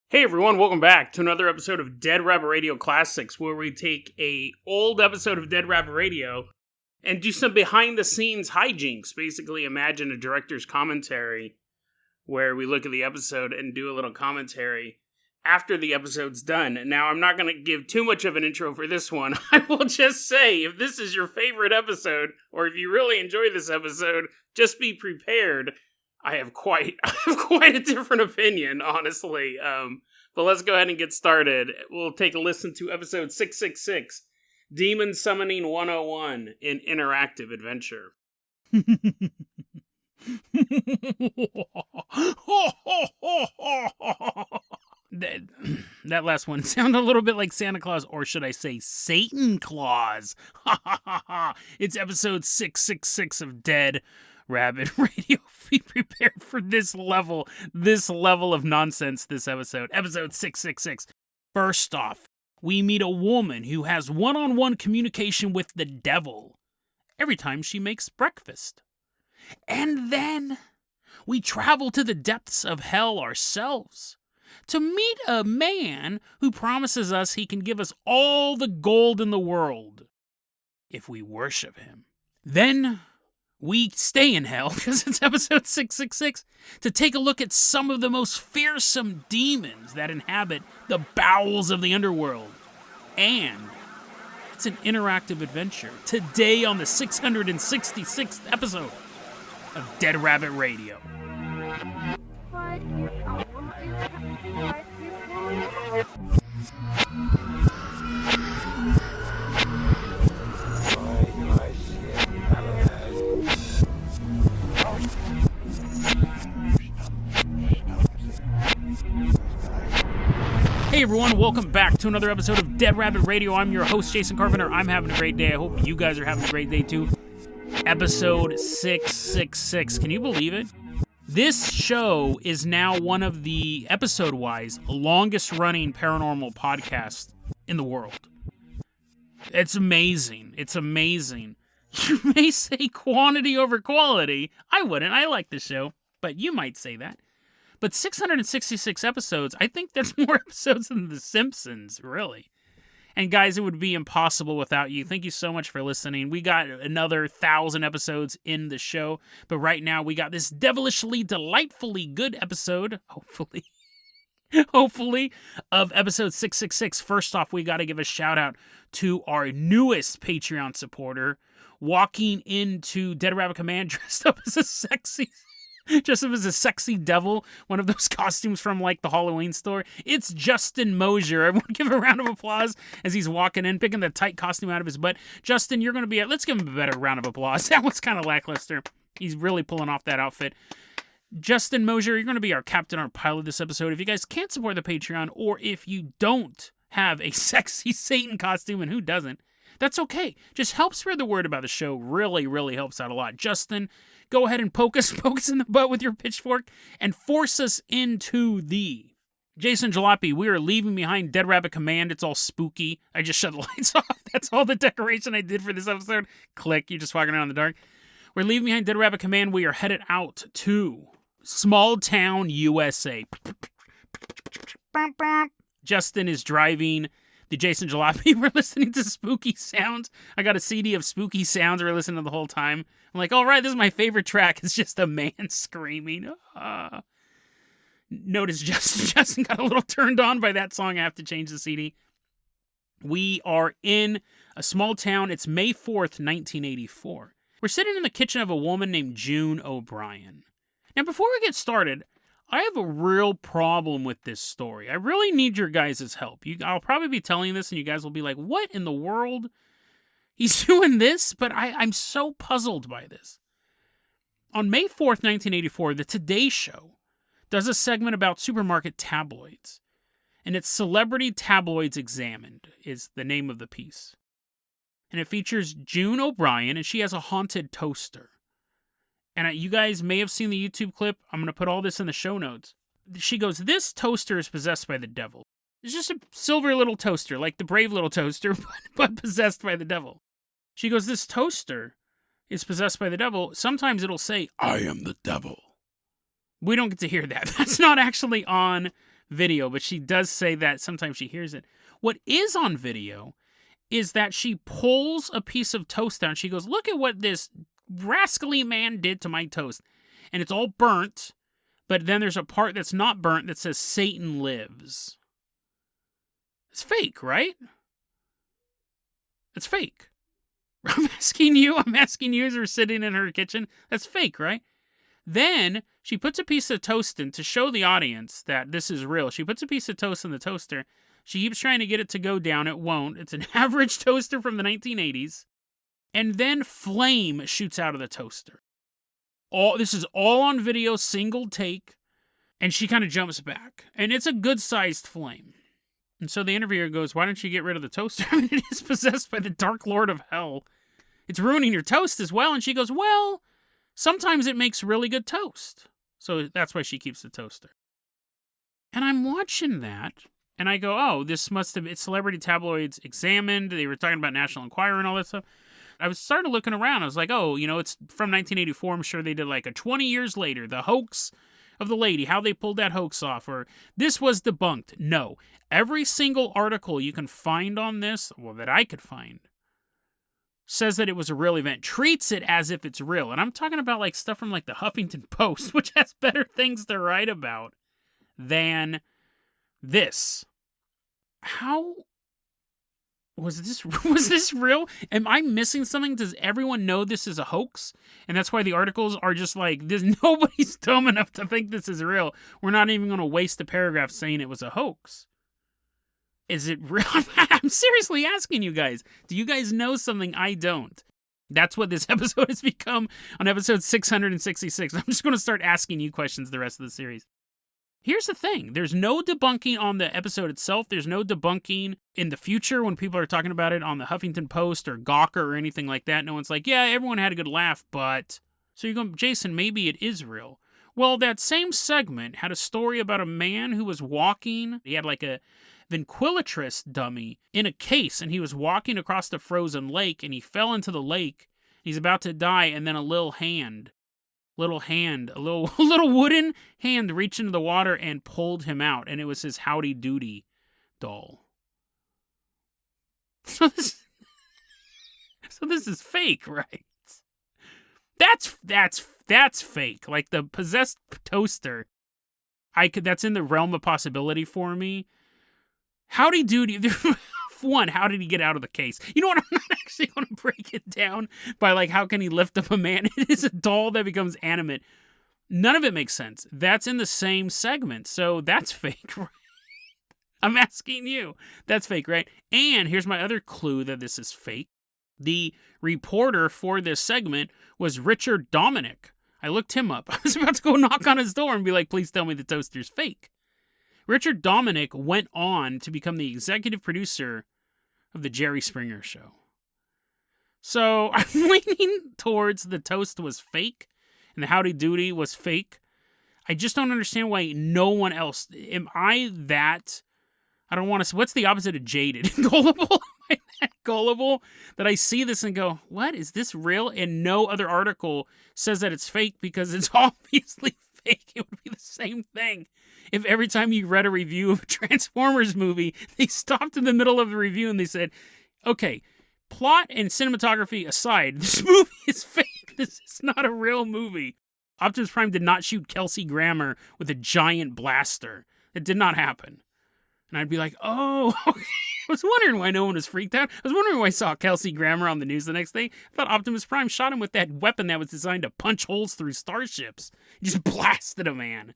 Hey everyone, welcome back to another episode of Dead Rabbit Radio Classics, where we take a old episode of Dead Rabbit Radio and do some behind-the-scenes hijinks. Basically, imagine a director's commentary where we look at the episode and do a little commentary after the episode's done. Now, I'm not going to give too much of an intro for this one. I will just say, if this is your favorite episode, or if you really enjoy this episode, just be prepared. I have quite a different opinion, honestly. But let's go ahead and get started. We'll take a listen to episode 666, Demon Summoning 101, an interactive adventure. That last one sounded a little bit like Santa Claus, or should I say Satan Claus? It's episode 666 of Dead Rabbit Radio. Be prepared for this level of nonsense this episode. Episode 666. First off, we meet a woman who has one-on-one communication with the devil every time she makes breakfast. And then we travel to the depths of hell ourselves to meet a man who promises us he can give us all the gold in the world if we worship him. Then we stay in hell, because it's episode 666, to take a look at some of the most fearsome demons that inhabit the bowels of the underworld. And it's an interactive adventure today on the 666th episode of Dead Rabbit Radio. Hey everyone, welcome back to another episode of Dead Rabbit Radio. I'm your host, Jason Carpenter. I'm having a great day. I hope you guys are having a great day too. Episode 666. Can you believe it? This show is now one of the, episode-wise, longest-running paranormal podcasts in the world. It's amazing. It's amazing. You may say quantity over quality. I wouldn't. I like the show. But you might say that. But 666 episodes, I think that's more episodes than The Simpsons, really. And guys, it would be impossible without you. Thank you so much for listening. We got another 1,000 episodes in the show, but right now we got this devilishly, delightfully good episode, hopefully, of episode 666. First off, we got to give a shout out to our newest Patreon supporter, walking into Dead Rabbit Command dressed up as a sexy devil, one of those costumes from, like, the Halloween store. It's Justin Mosier. Everyone give a round of applause as he's walking in, picking the tight costume out of his butt. Justin, you're going to be let's give him a better round of applause. That was kind of lackluster. He's really pulling off that outfit. Justin Mosier, you're going to be our captain, our pilot this episode. If you guys can't support the Patreon, or if you don't have a sexy Satan costume, and who doesn't, that's okay. Just help spread the word about the show. Really, really helps out a lot. Justin, go ahead and poke us in the butt with your pitchfork and force us into the Jason Jalopy. We are leaving behind Dead Rabbit Command. It's all spooky. I just shut the lights off. That's all the decoration I did for this episode. Click. You're just walking around in the dark. We're leaving behind Dead Rabbit Command. We are headed out to small town USA. Justin is driving the Jason Jalopy. We're listening to spooky sounds. I got a CD of spooky sounds we're listening to the whole time. I'm like, all right, this is my favorite track. It's just a man screaming. Notice Justin got a little turned on by that song. I have to change the CD. We are in a small town. It's May 4th, 1984. We're sitting in the kitchen of a woman named June O'Brien. Now, before we get started, I have a real problem with this story. I really need your guys' help. I'll probably be telling this, and you guys will be like, what in the world? He's doing this? But I'm so puzzled by this. On May 4th, 1984, the Today Show does a segment about supermarket tabloids. And it's Celebrity Tabloids Examined is the name of the piece. And it features June O'Brien, and she has a haunted toaster. And you guys may have seen the YouTube clip. I'm going to put all this in the show notes. She goes, this toaster is possessed by the devil. It's just a silver little toaster, like the brave little toaster, but possessed by the devil. She goes, this toaster is possessed by the devil. Sometimes it'll say, I am the devil. We don't get to hear that. That's not actually on video, but she does say that sometimes she hears it. What is on video is that she pulls a piece of toast down. She goes, look at what this rascally man did to my toast. And it's all burnt, but then there's a part that's not burnt that says Satan lives. It's fake, right? It's fake. I'm asking you as we're sitting in her kitchen. That's fake, right? Then she puts a piece of toast in to show the audience that this is real. She puts a piece of toast in the toaster. She keeps trying to get it to go down. It won't. It's an average toaster from the 1980s. And then flame shoots out of the toaster. This is all on video, single take. And she kind of jumps back. And it's a good-sized flame. And so the interviewer goes, why don't you get rid of the toaster? I mean, it is possessed by the Dark Lord of Hell. It's ruining your toast as well. And she goes, well, sometimes it makes really good toast. So that's why she keeps the toaster. And I'm watching that, and I go, oh, this must have been Celebrity Tabloids Examined. They were talking about National Enquirer and all that stuff. I was started looking around. I was like, oh, it's from 1984. I'm sure they did like a 20 years later, the hoax of the lady, how they pulled that hoax off, or this was debunked. No. Every single article you can find on this, well, that I could find, says that it was a real event, treats it as if it's real. And I'm talking about like stuff from like the Huffington Post, which has better things to write about than this. How was this real? Am I missing something? Does everyone know this is a hoax? And that's why the articles are just like, nobody's dumb enough to think this is real. We're not even going to waste a paragraph saying it was a hoax. Is it real? I'm seriously asking you guys. Do you guys know something I don't? That's what this episode has become on episode 666. I'm just going to start asking you questions the rest of the series. Here's the thing. There's no debunking on the episode itself. There's no debunking in the future when people are talking about it on the Huffington Post or Gawker or anything like that. No one's like, yeah, everyone had a good laugh, but... So you go, Jason, maybe it is real. Well, that same segment had a story about a man who was walking. He had like a ventriloquist dummy in a case, and he was walking across the frozen lake, and he fell into the lake. He's about to die, and then a little wooden hand reached into the water and pulled him out, and it was his Howdy Doody doll. So this is fake, right? That's fake. Like the possessed toaster, that's in the realm of possibility for me. Howdy Doody. One, how did he get out of the case? You know what? I'm not actually going to break it down by like, how can he lift up a man? It is a doll that becomes animate. None of it makes sense. That's in the same segment. So that's fake, right? I'm asking you. That's fake, right? And here's my other clue that this is fake. The reporter for this segment was Richard Dominic. I looked him up. I was about to go knock on his door and be like, please tell me the toaster's fake. Richard Dominic went on to become the executive producer of the Jerry Springer Show. So I'm leaning towards the toast was fake and the Howdy Doody was fake. I just don't understand why no one else... Am I that... I don't want to... What's the opposite of jaded? Gullible? Am I that gullible that I see this and go, what? Is this real? And no other article says that it's fake because it's obviously fake. It would be the same thing if every time you read a review of a Transformers movie, they stopped in the middle of the review and they said, okay, plot and cinematography aside, this movie is fake. This is not a real movie. Optimus Prime did not shoot Kelsey Grammer with a giant blaster. It did not happen. And I'd be like, oh, okay. I was wondering why no one was freaked out. I was wondering why I saw Kelsey Grammer on the news the next day. I thought Optimus Prime shot him with that weapon that was designed to punch holes through starships. He just blasted a man.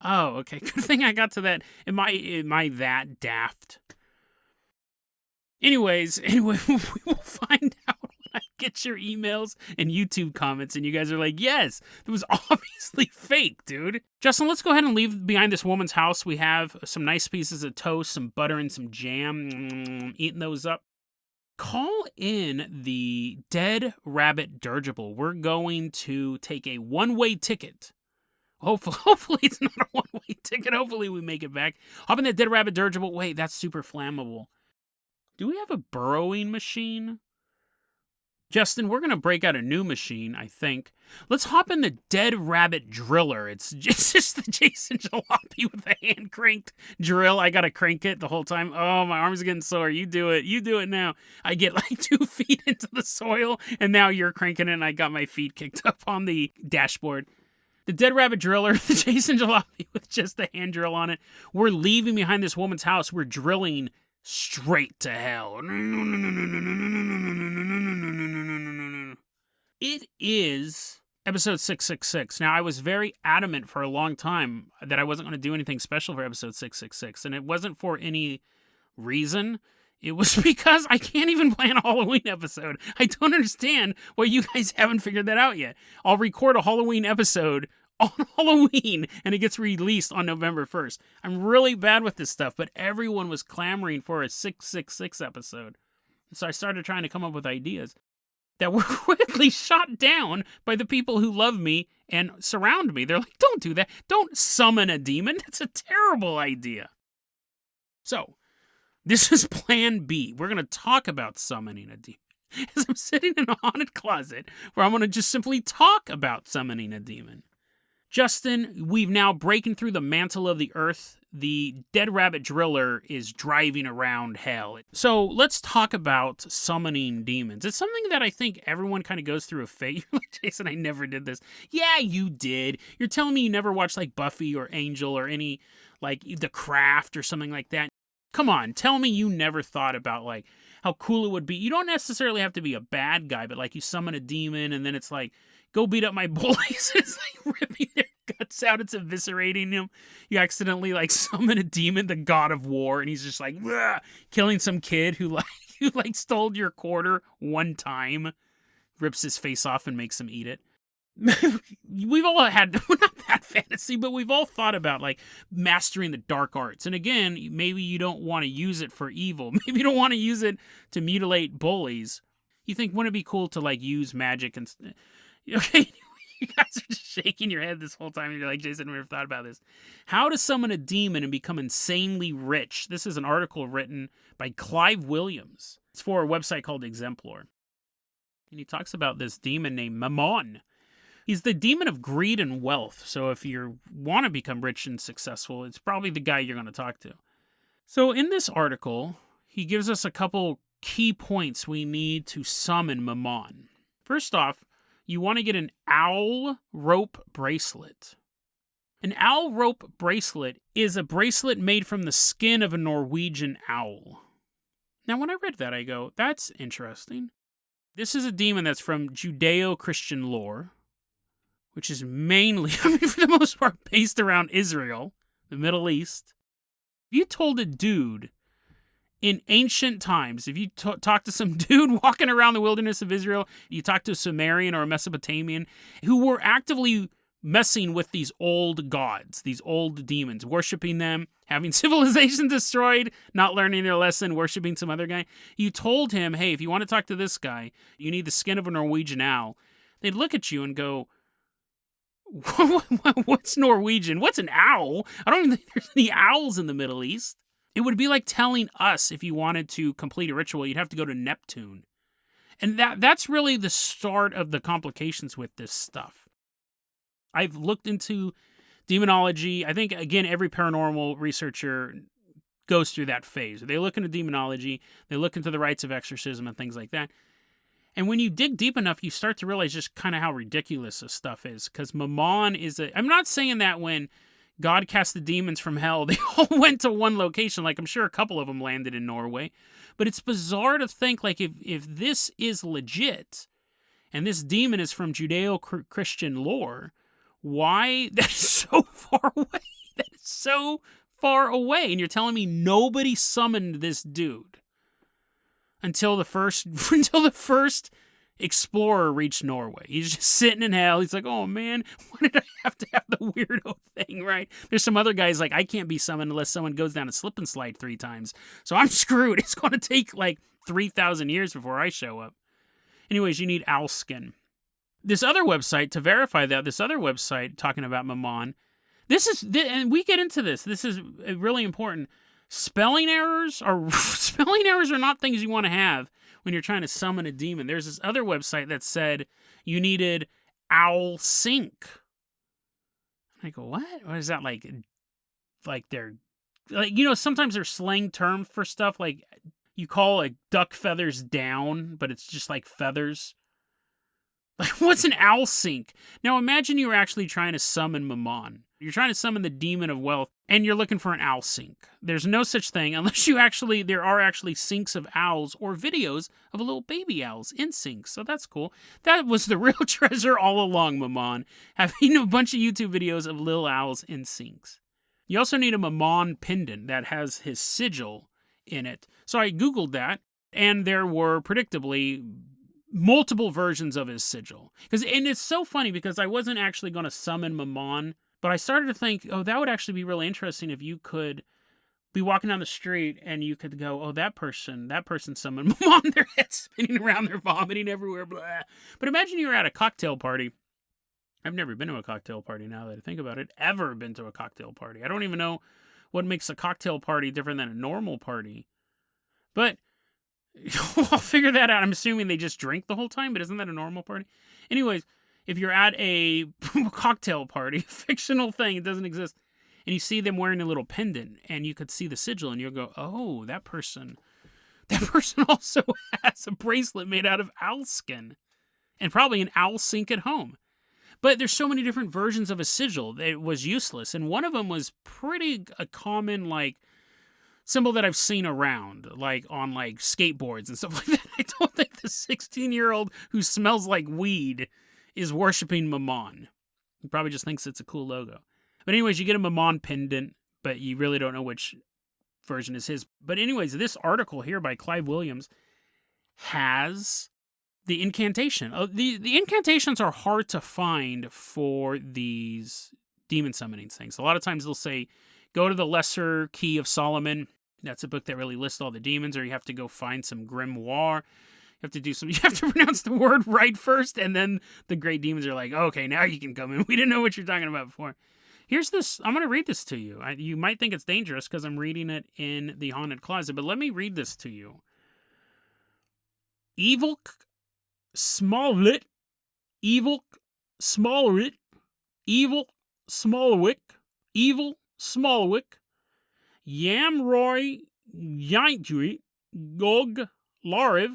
Oh, okay. Good thing I got to that. Am I that daft? Anyway, we will find out when I get your emails and YouTube comments, and you guys are like, yes, it was obviously fake, dude. Justin, let's go ahead and leave behind this woman's house. We have some nice pieces of toast, some butter, and some jam. Eating those up. Call in the Dead Rabbit Dirigible. We're going to take a one-way ticket. Hopefully it's not a one-way ticket. Hopefully we make it back. Hop in that Dead Rabbit Dirigible. Wait, that's super flammable. Do we have a burrowing machine? Justin, we're going to break out a new machine, I think. Let's hop in the Dead Rabbit Driller. It's just the Jason Jalopy with a hand-cranked drill. I got to crank it the whole time. Oh, my arm's getting sore. You do it. You do it now. I get like 2 feet into the soil, and now you're cranking it, and I got my feet kicked up on the dashboard. The Dead Rabbit Driller, the Jason Jalopy with just a hand drill on it. We're leaving behind this woman's house. We're drilling straight to hell. It is episode 666. Now, I was very adamant for a long time that I wasn't going to do anything special for episode 666, and it wasn't for any reason. It was because I can't even plan a Halloween episode. I don't understand why you guys haven't figured that out yet. I'll record a Halloween episode on Halloween, and it gets released on November 1st. I'm really bad with this stuff, but everyone was clamoring for a 666 episode. So I started trying to come up with ideas that were quickly shot down by the people who love me and surround me. They're like, don't do that. Don't summon a demon. That's a terrible idea. So, this is plan B. We're going to talk about summoning a demon. As I'm sitting in a haunted closet where I'm going to just simply talk about summoning a demon. Justin, we've now breaking through the mantle of the earth. The Dead Rabbit Driller is driving around hell. So let's talk about summoning demons. It's something that I think everyone kind of goes through a phase. You're like, Jason, I never did this. Yeah, you did. You're telling me you never watched like Buffy or Angel or any like The Craft or something like that. Come on, tell me you never thought about like how cool it would be. You don't necessarily have to be a bad guy, but like you summon a demon and then it's like, go beat up my bullies. It's like ripping their guts out. It's eviscerating them. You accidentally like summon a demon, the god of war, and he's just like killing some kid who stole your quarter one time, rips his face off and makes him eat it. We've all had, not that fantasy, but we've all thought about like mastering the dark arts. And again, maybe you don't want to use it for evil. Maybe you don't want to use it to mutilate bullies. You think, wouldn't it be cool to like use magic and... Okay, you guys are just shaking your head this whole time. And you're like, Jason, I never thought about this. How to summon a demon and become insanely rich. This is an article written by Clive Williams. It's for a website called Exemplar. And he talks about this demon named Mammon. He's the demon of greed and wealth. So if you want to become rich and successful, it's probably the guy you're going to talk to. So in this article, he gives us a couple key points we need to summon Mammon. First off, you want to get an owl rope bracelet. An owl rope bracelet is a bracelet made from the skin of a Norwegian owl. Now, when I read that, I go, that's interesting. This is a demon that's from Judeo-Christian lore, which is mainly, for the most part, based around Israel, the Middle East. If you told a dude in ancient times, if you talk to some dude walking around the wilderness of Israel, you talk to a Sumerian or a Mesopotamian who were actively messing with these old gods, these old demons, worshiping them, having civilization destroyed, not learning their lesson, worshiping some other guy. You told him, hey, if you want to talk to this guy, you need the skin of a Norwegian owl. They'd look at you and go, what's Norwegian? What's an owl? I don't even think there's any owls in the Middle East. It would be like telling us if you wanted to complete a ritual, you'd have to go to Neptune. And that's really the start of the complications with this stuff. I've looked into demonology. I think, again, every paranormal researcher goes through that phase. They look into demonology, they look into the rites of exorcism and things like that. And when you dig deep enough, you start to realize just kind of how ridiculous this stuff is. Because Mammon is I'm not saying that when God cast the demons from hell, they all went to one location. Like, I'm sure a couple of them landed in Norway. But it's bizarre to think, like, if this is legit, and this demon is from Judeo-Christian lore, why? That is so far away. That is so far away. And you're telling me nobody summoned this dude until the first explorer reached Norway. He's just sitting in hell. He's like, oh man, why did I have to have the weirdo thing, right? There's some other guys like, I can't be summoned unless someone goes down a slip and slide 3 times. So I'm screwed. It's going to take like 3,000 years before I show up. Anyways, you need owl skin. This other website, to verify that, this other website talking about Mammon, and we get into this. This is really important. Spelling errors are not things you want to have when you're trying to summon a demon. There's this other website that said you needed owl sync. I go, what? What is that like? Like they're like, sometimes there's slang term for stuff like you call like duck feathers down, but it's just like feathers. Like, what's an owl sync? Now imagine you were actually trying to summon Mammon. You're trying to summon the demon of wealth, and you're looking for an owl sync. There's no such thing unless there are actually syncs of owls or videos of little baby owls in syncs. So that's cool. That was the real treasure all along, Mammon. Having a bunch of YouTube videos of little owls in syncs. You also need a Mammon pendant that has his sigil in it. So I Googled that, and there were predictably multiple versions of his sigil. And it's so funny because I wasn't actually going to summon Mammon, but I started to think, oh, that would actually be really interesting if you could be walking down the street and you could go, oh, that person summoned Mammon, their head spinning around, they're vomiting everywhere, blah. But imagine you were at a cocktail party. I've never been to a cocktail party now that I think about it. Ever been to a cocktail party. I don't even know what makes a cocktail party different than a normal party. But I'll figure that out. I'm assuming they just drink the whole time, but isn't that a normal party? Anyways, if you're at a cocktail party, fictional thing, it doesn't exist, and you see them wearing a little pendant, and you could see the sigil, and you'll go, oh, that person also has a bracelet made out of owl skin, and probably an owl sync at home. But there's so many different versions of a sigil that it was useless, and one of them was pretty a common, like, symbol that I've seen around, like on like skateboards and stuff like that. I don't think the 16-year-old who smells like weed is worshiping Mammon. He probably just thinks it's a cool logo. But anyways, you get a Mammon pendant, but you really don't know which version is his. But anyways, this article here by Clive Williams has the incantation. The incantations are hard to find for these demon summoning things. A lot of times they'll say, go to the Lesser Key of Solomon. That's a book that really lists all the demons, or you have to go find some grimoire. You have to pronounce the word right first, and then the great demons are like, okay, now you can come in. We didn't know what you're talking about before. Here's this. I'm going to read this to you. You might think it's dangerous because I'm reading it in the haunted closet, but let me read this to you. Evil Smallwit, Evil Smallwit, Evil Smallwick, Evil Smallwick, Yamroy Yankui, Gog Lariv,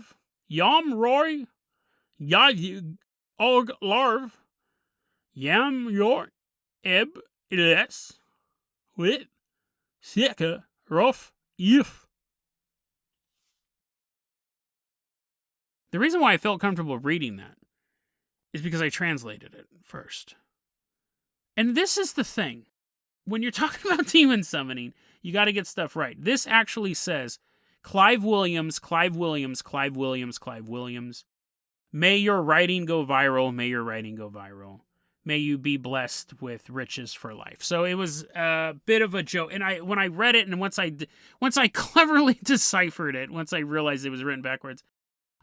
Yamroy Yayug Og Larv, Yam Yor Eb Iles, Wit, Seka Rof If. The reason why I felt comfortable reading that is because I translated it first. And this is the thing. When you're talking about demon summoning, you got to get stuff right. This actually says, Clive Williams, Clive Williams, Clive Williams, Clive Williams. May your writing go viral. May your writing go viral. May you be blessed with riches for life. So it was a bit of a joke. And when I read it, and once I cleverly deciphered it, once I realized it was written backwards,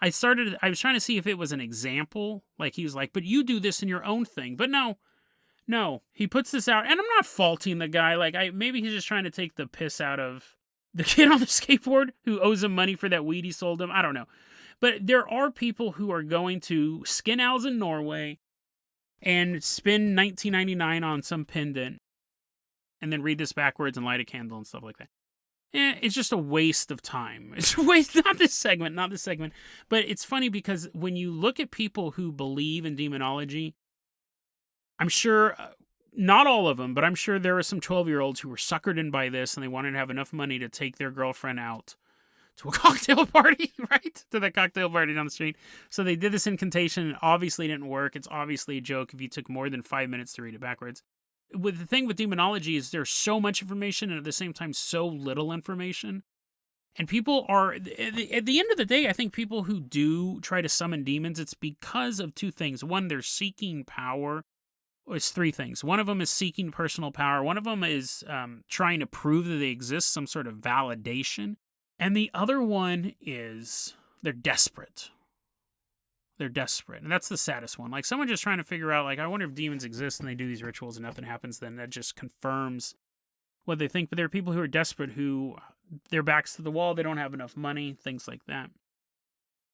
I was trying to see if it was an example. Like he was like, but you do this in your own thing. But no, he puts this out, and I'm not faulting the guy. Like, maybe he's just trying to take the piss out of the kid on the skateboard who owes him money for that weed he sold him. I don't know. But there are people who are going to skin owls in Norway and spend $19.99 on some pendant and then read this backwards and light a candle and stuff like that. It's just a waste of time. It's a waste, not this segment. But it's funny because when you look at people who believe in demonology, I'm sure, not all of them, but I'm sure there are some 12-year-olds who were suckered in by this and they wanted to have enough money to take their girlfriend out to a cocktail party, right? To the cocktail party down the street. So they did this incantation and obviously didn't work. It's obviously a joke if you took more than 5 minutes to read it backwards. The thing with demonology is there's so much information and at the same time so little information. And people are, at the end of the day, I think people who do try to summon demons, it's because of two things. One, they're seeking power. It's three things. One of them is seeking personal power. One of them is trying to prove that they exist, some sort of validation. And the other one is they're desperate. They're desperate. And that's the saddest one. Like someone just trying to figure out, like, I wonder if demons exist and they do these rituals and nothing happens, then that just confirms what they think. But there are people who are desperate, who their back's to the wall, they don't have enough money, things like that.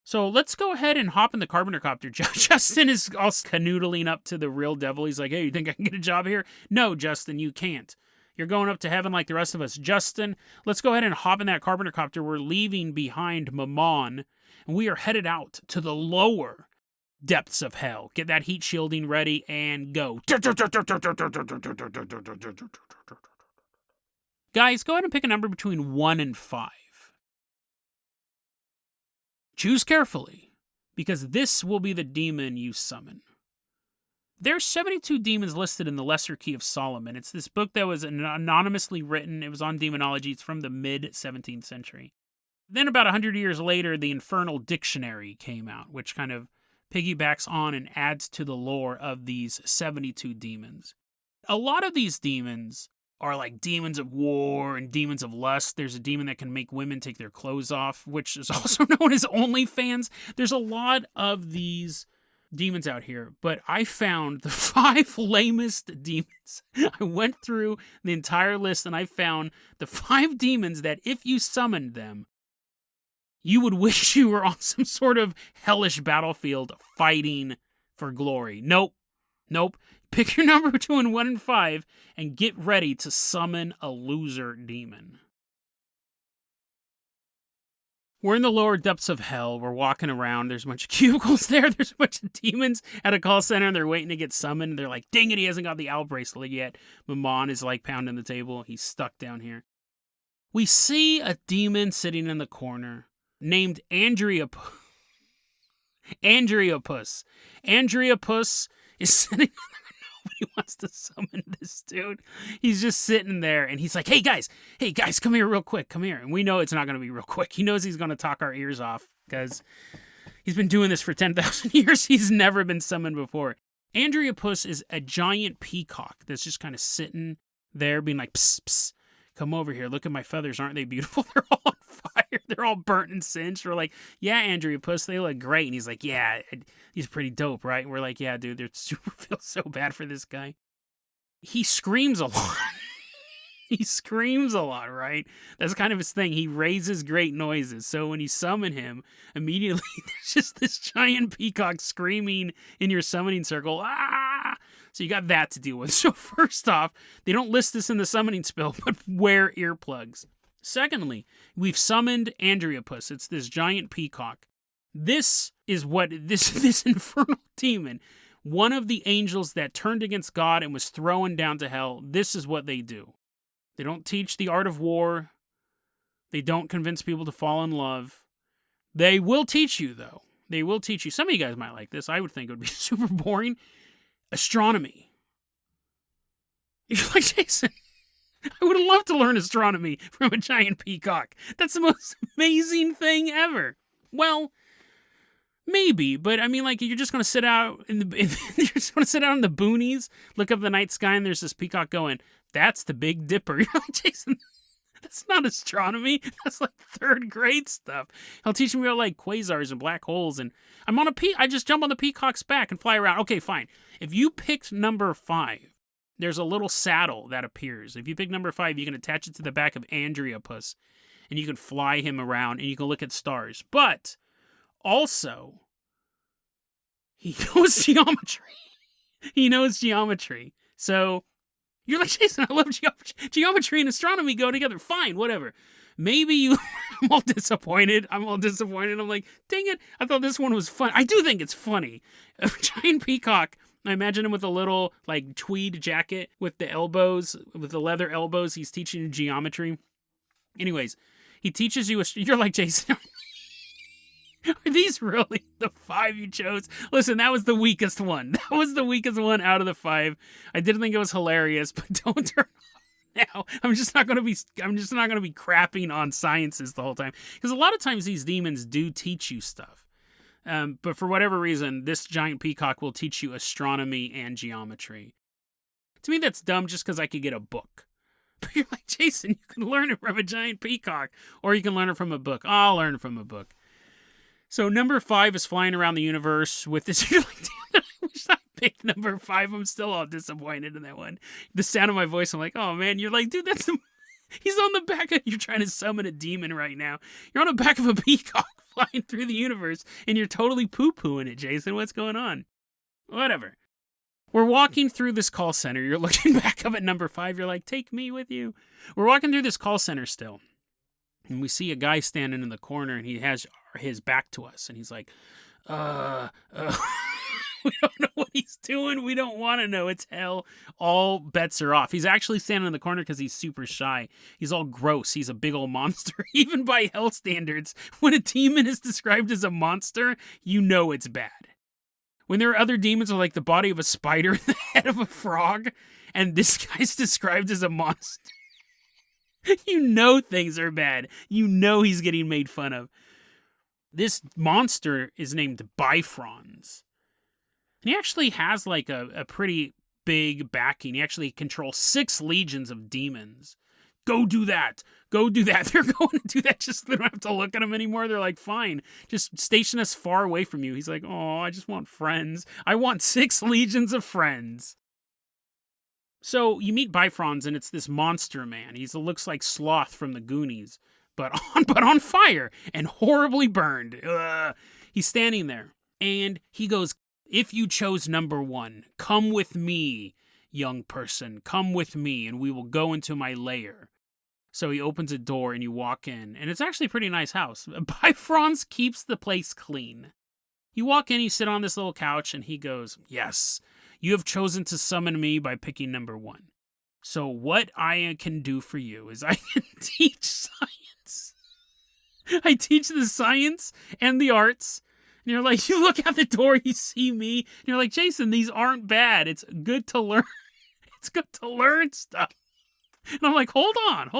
So let's go ahead and hop in the carpenter copter. Justin is all canoodling up to the real devil. He's like, hey, you think I can get a job here? No, Justin, you can't. You're going up to heaven like the rest of us. Justin, let's go ahead and hop in that carpenter copter. We're leaving behind Mammon, and we are headed out to the lower depths of hell. Get that heat shielding ready and go. Guys, go ahead and pick a number between 1 and 5. Choose carefully, because this will be the demon you summon. There's 72 demons listed in the Lesser Key of Solomon. It's this book that was anonymously written. It was on demonology. It's from the mid-17th century. Then about 100 years later, the Infernal Dictionary came out, which kind of piggybacks on and adds to the lore of these 72 demons. A lot of these demons are like demons of war and demons of lust. There's a demon that can make women take their clothes off, which is also known as OnlyFans. There's a lot of these demons out here, but I found the 5 lamest demons. I went through the entire list and I found the 5 demons that if you summoned them, you would wish you were on some sort of hellish battlefield fighting for glory. Nope. Pick your number between 1 and 5 and get ready to summon a loser demon. We're in the lower depths of hell. We're walking around. There's a bunch of cubicles there. There's a bunch of demons at a call center, and they're waiting to get summoned. They're like, dang it, he hasn't got the owl bracelet yet. Mammon is like pounding the table. He's stuck down here. We see a demon sitting in the corner named Andreopus. Andreopus is sitting Nobody wants to summon this dude. He's just sitting there, and he's like, hey guys, come here real quick, come here. And we know it's not going to be real quick. He knows he's going to talk our ears off, because he's been doing this for 10,000 years. He's never been summoned before. Andreopus is a giant peacock that's just kind of sitting there being like, psst, psst, come over here. Look at my feathers. Aren't they beautiful? They're all on fire. They're all burnt and singed. We're like, yeah, Andreopus, they look great. And he's like, yeah, he's pretty dope, right? And we're like, yeah, dude, they're super feel so bad for this guy. He screams a lot. He screams a lot, right? That's kind of his thing. He raises great noises. So when you summon him, immediately there's just this giant peacock screaming in your summoning circle. Ah! So you got that to deal with. So first off, they don't list this in the summoning spell, but wear earplugs. Secondly, we've summoned Andreopus. It's this giant peacock. This is what this infernal demon, one of the angels that turned against God and was thrown down to hell, this is what they do. They don't teach the art of war. They don't convince people to fall in love. They will teach you, though. They will teach you. Some of you guys might like this. I would think it would be super boring. Astronomy. You're like, Jason, I would love to learn astronomy from a giant peacock. That's the most amazing thing ever. Well, maybe, but I mean, like, you're just going to sit out in the boonies, look up the night sky, and there's this peacock going, that's the Big Dipper. You're like, Jason, that's not astronomy. That's like 3rd grade stuff. He'll teach me about like quasars and black holes, and I just jump on the peacock's back and fly around. Okay, fine. If you picked number 5, there's a little saddle that appears. If you pick number 5, you can attach it to the back of Andreopus, and you can fly him around, and you can look at stars. But also, he knows geometry. He knows geometry. So you're like, Jason, I love geometry. Geometry and astronomy go together. Fine, whatever. Maybe you... I'm all disappointed. I'm like, dang it. I thought this one was fun. I do think it's funny. A giant peacock. I imagine him with a little, like, tweed jacket with the elbows, with the leather elbows. He's teaching you geometry. Anyways, he teaches you... You're like, Jason... Are these really the 5 you chose? Listen, that was the weakest one. That was the weakest one out of the 5. I didn't think it was hilarious, but don't turn off now. I'm just not going to be crapping on sciences the whole time, because a lot of times these demons do teach you stuff. But for whatever reason, this giant peacock will teach you astronomy and geometry. To me, that's dumb just because I could get a book. But you're like, Jason, you can learn it from a giant peacock, or you can learn it from a book. I'll learn it from a book. So number 5 is flying around the universe with this. You're like, damn it, I wish I picked number 5. I'm still all disappointed in that one. The sound of my voice, I'm like, oh man, you're like, dude, he's on the back of, you're trying to summon a demon right now. You're on the back of a peacock flying through the universe, and you're totally poo-pooing it, Jason. What's going on? Whatever. We're walking through this call center. You're looking back up at number 5. You're like, take me with you. We're walking through this call center still. And we see a guy standing in the corner, and he has his back to us. And he's like, we don't know what he's doing. We don't want to know. It's hell. All bets are off. He's actually standing in the corner because he's super shy. He's all gross. He's a big old monster. Even by hell standards, when a demon is described as a monster, you know it's bad. When there are other demons with like the body of a spider and the head of a frog, and this guy's described as a monster, you know things are bad. You know he's getting made fun of. This monster is named Bifrons. And he actually has like a pretty big backing. He actually controls 6 legions of demons. Go do that. Go do that. They're going to do that just so they don't have to look at him anymore. They're like, fine, just station us far away from you. He's like, oh, I just want friends. I want 6 legions of friends. So you meet Bifrons, and it's this monster man. He looks like Sloth from the Goonies, but on fire and horribly burned. He's standing there, and he goes, if you chose number 1, come with me, young person. Come with me, and we will go into my lair. So he opens a door and you walk in, and it's actually a pretty nice house. Bifrons keeps the place clean. You walk in, you sit on this little couch, and he goes, yes, you have chosen to summon me by picking number 1. So what I can do for you is I can teach science. I teach the science and the arts. And you're like, you look out the door, you see me, and you're like, Jason, these aren't bad. It's good to learn. It's good to learn stuff. And I'm like, hold on.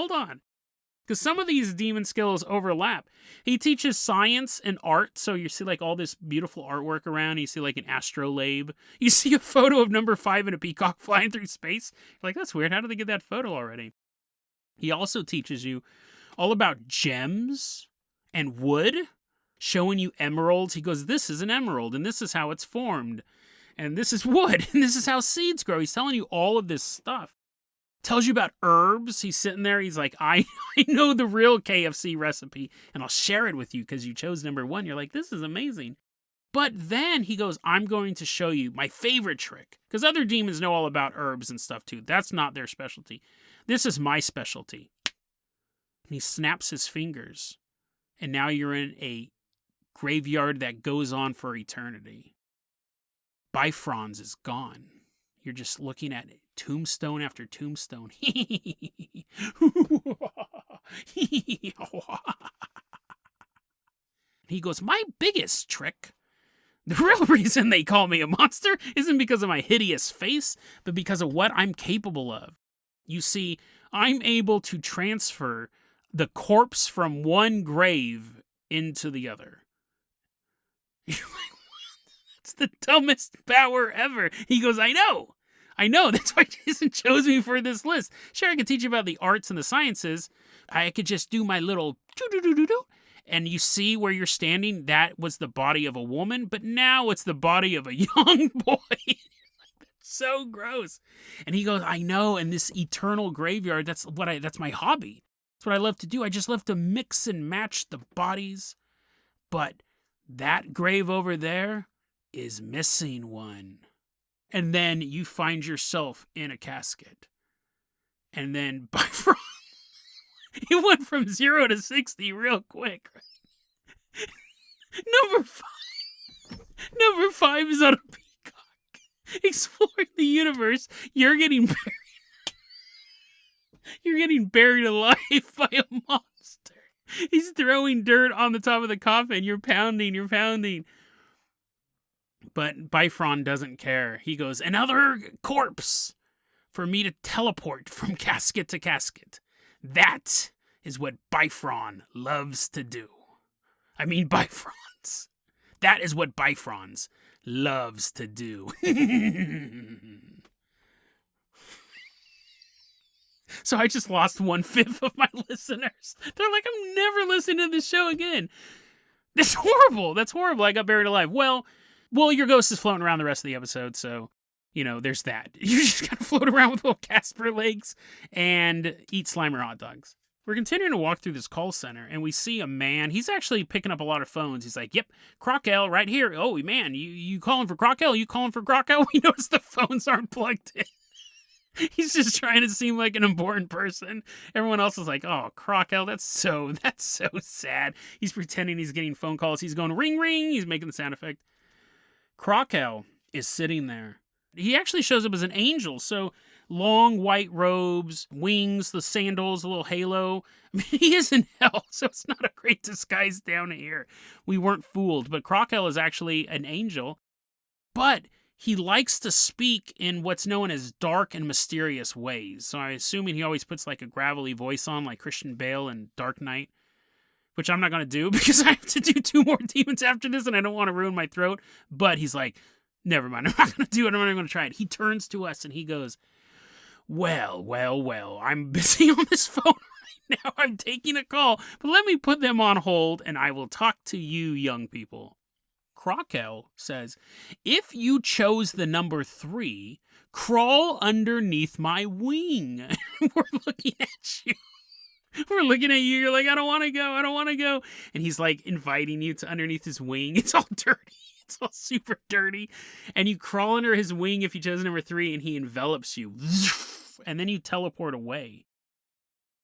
Because some of these demon skills overlap. He teaches science and art, so you see like all this beautiful artwork around. You see like an astrolabe. You see a photo of number 5 and a peacock flying through space. You're like, that's weird. How did they get that photo already? He also teaches you all about gems and wood, showing you emeralds. He goes, this is an emerald, and this is how it's formed. And this is wood, and this is how seeds grow. He's telling you all of this stuff. Tells you about herbs. He's sitting there. He's like, I know the real KFC recipe, and I'll share it with you because you chose number 1. You're like, this is amazing. But then he goes, I'm going to show you my favorite trick. Because other demons know all about herbs and stuff too. That's not their specialty. This is my specialty. And he snaps his fingers. And now you're in a graveyard that goes on for eternity. Bifrons is gone. You're just looking at it. Tombstone after tombstone. He goes, my biggest trick, the real reason they call me a monster isn't because of my hideous face, but because of what I'm capable of. You see, I'm able to transfer the corpse from one grave into the other. You're like, what? That's the dumbest power ever. He goes, I know. That's why Jason chose me for this list. Sure, I could teach you about the arts and the sciences. I could just do my little do-do-do-do-do. And you see where you're standing, that was the body of a woman, but now it's the body of a young boy. So gross. And he goes, I know, and this eternal graveyard, that's my hobby. That's what I love to do. I just love to mix and match the bodies. But that grave over there is missing one. And then you find yourself in a casket. And then Bifron, he went from 0 to 60 real quick. Right? Number 5 is on a peacock, exploring the universe. You're getting buried alive by a monster. He's throwing dirt on the top of the coffin. You're pounding. But Bifron doesn't care. He goes, another corpse for me to teleport from casket to casket. That is what Bifron loves to do. I mean Bifrons. That is what Bifrons loves to do. So I just lost 1/5 of my listeners. They're like, I'm never listening to this show again. That's horrible. I got buried alive. Well, your ghost is floating around the rest of the episode, so, there's that. You just gotta float around with little Casper legs and eat Slimer hot dogs. We're continuing to walk through this call center, and we see a man. He's actually picking up a lot of phones. He's like, yep, Crockel right here. Oh, man, you calling for Crockel? You calling for Crockel? We notice the phones aren't plugged in. He's just trying to seem like an important person. Everyone else is like, oh, Crockel, that's so sad. He's pretending he's getting phone calls. He's going ring, ring. He's making the sound effect. Crockel is sitting there. He actually shows up as an angel, so long white robes, wings, the sandals, a little halo. I mean, he is in hell, so it's not a great disguise down here. We weren't fooled, but Crockel is actually an angel. But he likes to speak in what's known as dark and mysterious ways. So I'm assuming he always puts like a gravelly voice on, like Christian Bale in Dark Knight, which I'm not going to do because I have to do 2 more demons after this and I don't want to ruin my throat. But he's like, never mind, I'm not going to do it. I'm not even going to try it. He turns to us and he goes, well, I'm busy on this phone right now. I'm taking a call, but let me put them on hold and I will talk to you young people. Crockel says, if you chose the number 3, crawl underneath my wing. We're looking at you. We're looking at you. You're like, I don't want to go. And he's like inviting you to underneath his wing. It's all dirty. It's all super dirty. And you crawl under his wing if you chose number 3 and he envelops you. And then you teleport away.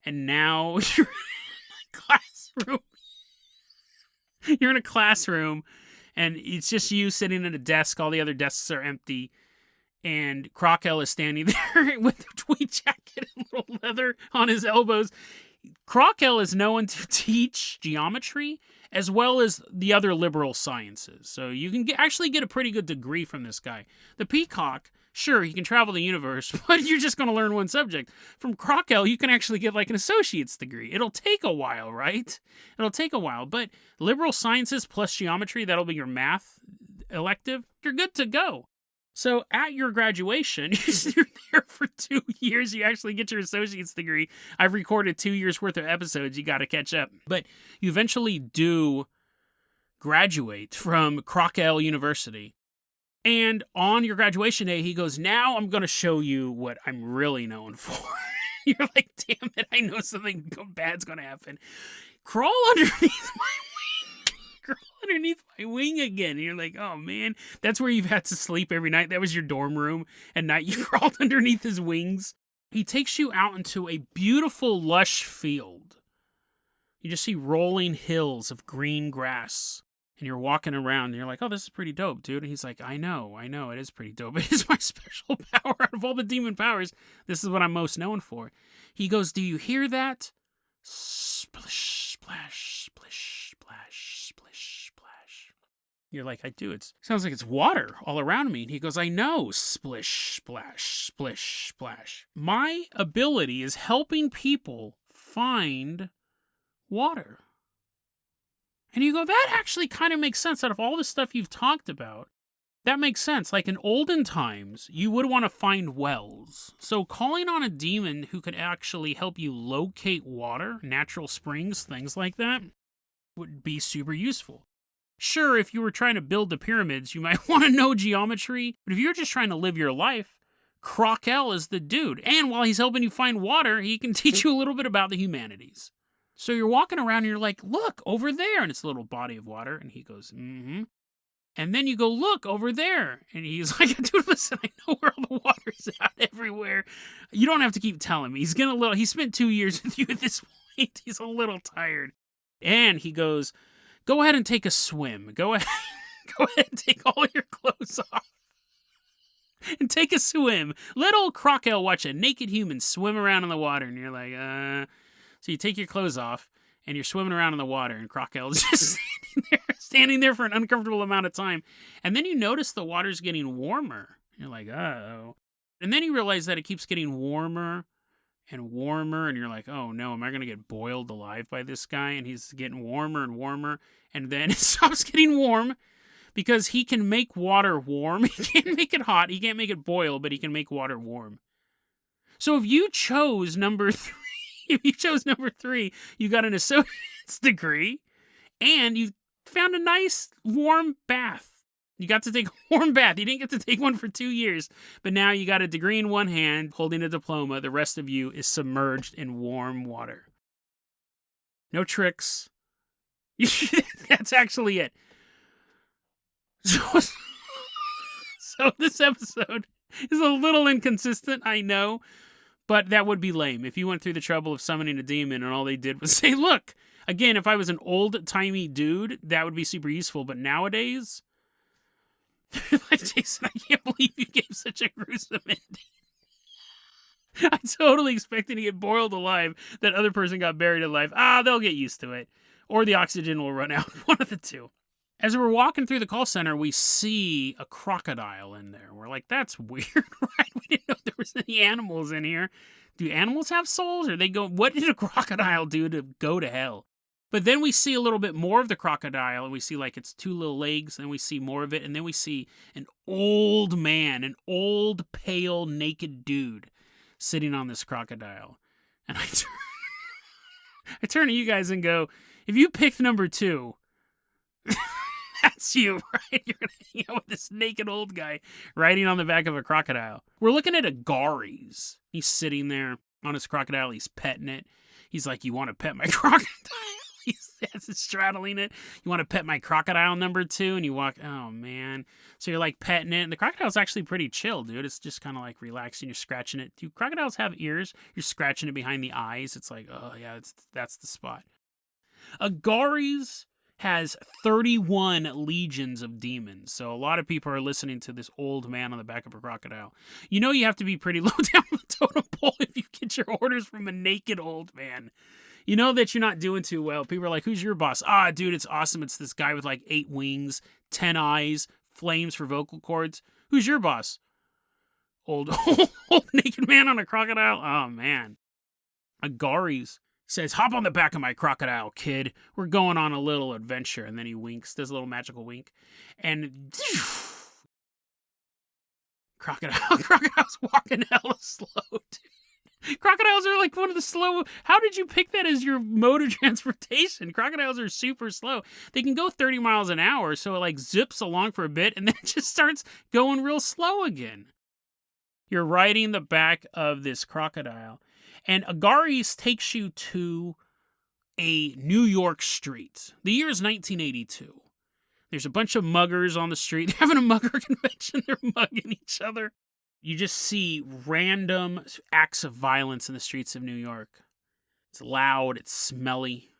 And now you're in a classroom. You're in a classroom. And it's just you sitting at a desk. All the other desks are empty. And Crockel is standing there with a tweed jacket and little leather on his elbows. Crockel is known to teach geometry as well as the other liberal sciences. So you can actually get a pretty good degree from this guy. The Peacock, sure, he can travel the universe, but you're just going to learn one subject. From Crockel, you can actually get like an associate's degree. It'll take a while, right? It'll take a while, but liberal sciences plus geometry, that'll be your math elective. You're good to go. So at your graduation, you're there for 2 years. You actually get your associate's degree. I've recorded 2 years worth of episodes. You got to catch up. But you eventually do graduate from Crockel University. And on your graduation day, he goes, now I'm going to show you what I'm really known for. You're like, damn it, I know something bad's going to happen. Crawl underneath my wing again. And you're like, oh man, that's where you've had to sleep every night. That was your dorm room. At night, you crawled underneath his wings. He takes you out into a beautiful, lush field. You just see rolling hills of green grass. And you're walking around and you're like, oh, this is pretty dope, dude. And he's like, I know, it is pretty dope. It is my special power. Out of all the demon powers, this is what I'm most known for. He goes, do you hear that? Splish, splash, splish, splash, splish, splash. You're like, I do. It sounds like it's water all around me. And he goes, I know. Splish, splash, splish, splash. My ability is helping people find water. And you go, that actually kind of makes sense. Out of all the stuff you've talked about, that makes sense. Like in olden times, you would want to find wells. So calling on a demon who could actually help you locate water, natural springs, things like that, would be super useful. Sure, if you were trying to build the pyramids, you might want to know geometry. But if you're just trying to live your life, Crockel is the dude. And while he's helping you find water, he can teach you a little bit about the humanities. So you're walking around and you're like, look, over there. And it's a little body of water. And he goes, mm-hmm. And then you go, look, over there. And he's like, dude, listen, I know where all the water's out everywhere. You don't have to keep telling me. He spent 2 years with you at this point. He's a little tired. And he goes, go ahead and take a swim. Go ahead and take all your clothes off. And take a swim. Let old Crockel watch a naked human swim around in the water. And you're like, So you take your clothes off, and you're swimming around in the water, and Crockel is just standing there for an uncomfortable amount of time. And then you notice the water's getting warmer. You're like, uh-oh. And then you realize that it keeps getting warmer and warmer, and you're like, oh no, am I going to get boiled alive by this guy? And he's getting warmer and warmer, and then it stops getting warm because he can make water warm. He can't make it hot. He can't make it boil, but he can make water warm. So if you chose number 3, you got an associate's degree, and you found a nice warm bath. You got to take a warm bath. You didn't get to take one for 2 years, but now you got a degree in one hand, holding a diploma. The rest of you is submerged in warm water. No tricks. That's actually it. So this episode is a little inconsistent, I know, but that would be lame. If you went through the trouble of summoning a demon and all they did was say, look, again, if I was an old-timey dude, that would be super useful, but nowadays, like, Jason, I can't believe you gave such a gruesome ending. I totally expected to get boiled alive. That other person got buried alive. They'll get used to it. Or the oxygen will run out. One of the two. As we're walking through the call center, we see a crocodile in there. We're like, that's weird, right? We didn't know there was any animals in here. Do animals have souls? Or they go, what did a crocodile do to go to hell? But then we see a little bit more of the crocodile, and we see like its two little legs, and we see more of it, and then we see an old man, an old, pale, naked dude sitting on this crocodile. And I turn to you guys and go, if you picked number 2, that's you, right? You're going to hang out with this naked old guy riding on the back of a crocodile. We're looking at Agares. He's sitting there on his crocodile. He's petting it. He's like, you want to pet my crocodile? He's straddling it. You want to pet my crocodile number 2? And you walk, oh, man. So you're like petting it. And the crocodile's actually pretty chill, dude. It's just kind of like relaxing. You're scratching it. Do crocodiles have ears? You're scratching it behind the eyes. It's like, oh, yeah, that's the spot. Agares has 31 legions of demons. So a lot of people are listening to this old man on the back of a crocodile. You know you have to be pretty low down the totem pole if you get your orders from a naked old man. You know that you're not doing too well. People are like, who's your boss? Dude, it's awesome. It's this guy with like 8 wings, 10 eyes, flames for vocal cords. Who's your boss? Old naked man on a crocodile? Oh, man. Agares says, hop on the back of my crocodile, kid. We're going on a little adventure. And then he winks, does a little magical wink. And crocodile's walking hella slow, dude. Crocodiles are like one of the slow. How did you pick that as your mode of transportation? Crocodiles are super slow. They can go 30 miles an hour, so it like zips along for a bit and then it just starts going real slow again. You're riding the back of this crocodile, and Agares takes you to a New York street. The year is 1982. There's a bunch of muggers on the street. They're having a mugger convention. They're mugging each other. You just see random acts of violence in the streets of New York. It's loud. It's smelly.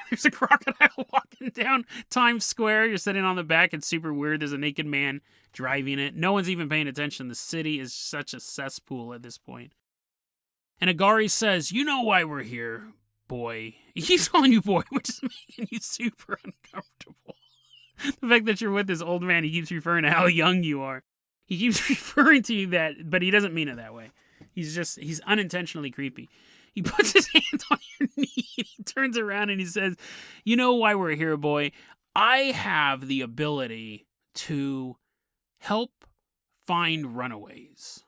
There's a crocodile walking down Times Square. You're sitting on the back. It's super weird. There's a naked man driving it. No one's even paying attention. The city is such a cesspool at this point. And Agares says, you know why we're here, boy. He keeps calling you boy, which is making you super uncomfortable. The fact that you're with this old man, he keeps referring to how young you are. He keeps referring to you that, but he doesn't mean it that way. He's unintentionally creepy. He puts his hands on your knee, and he turns around and he says, you know why we're here, boy? I have the ability to help find runaways.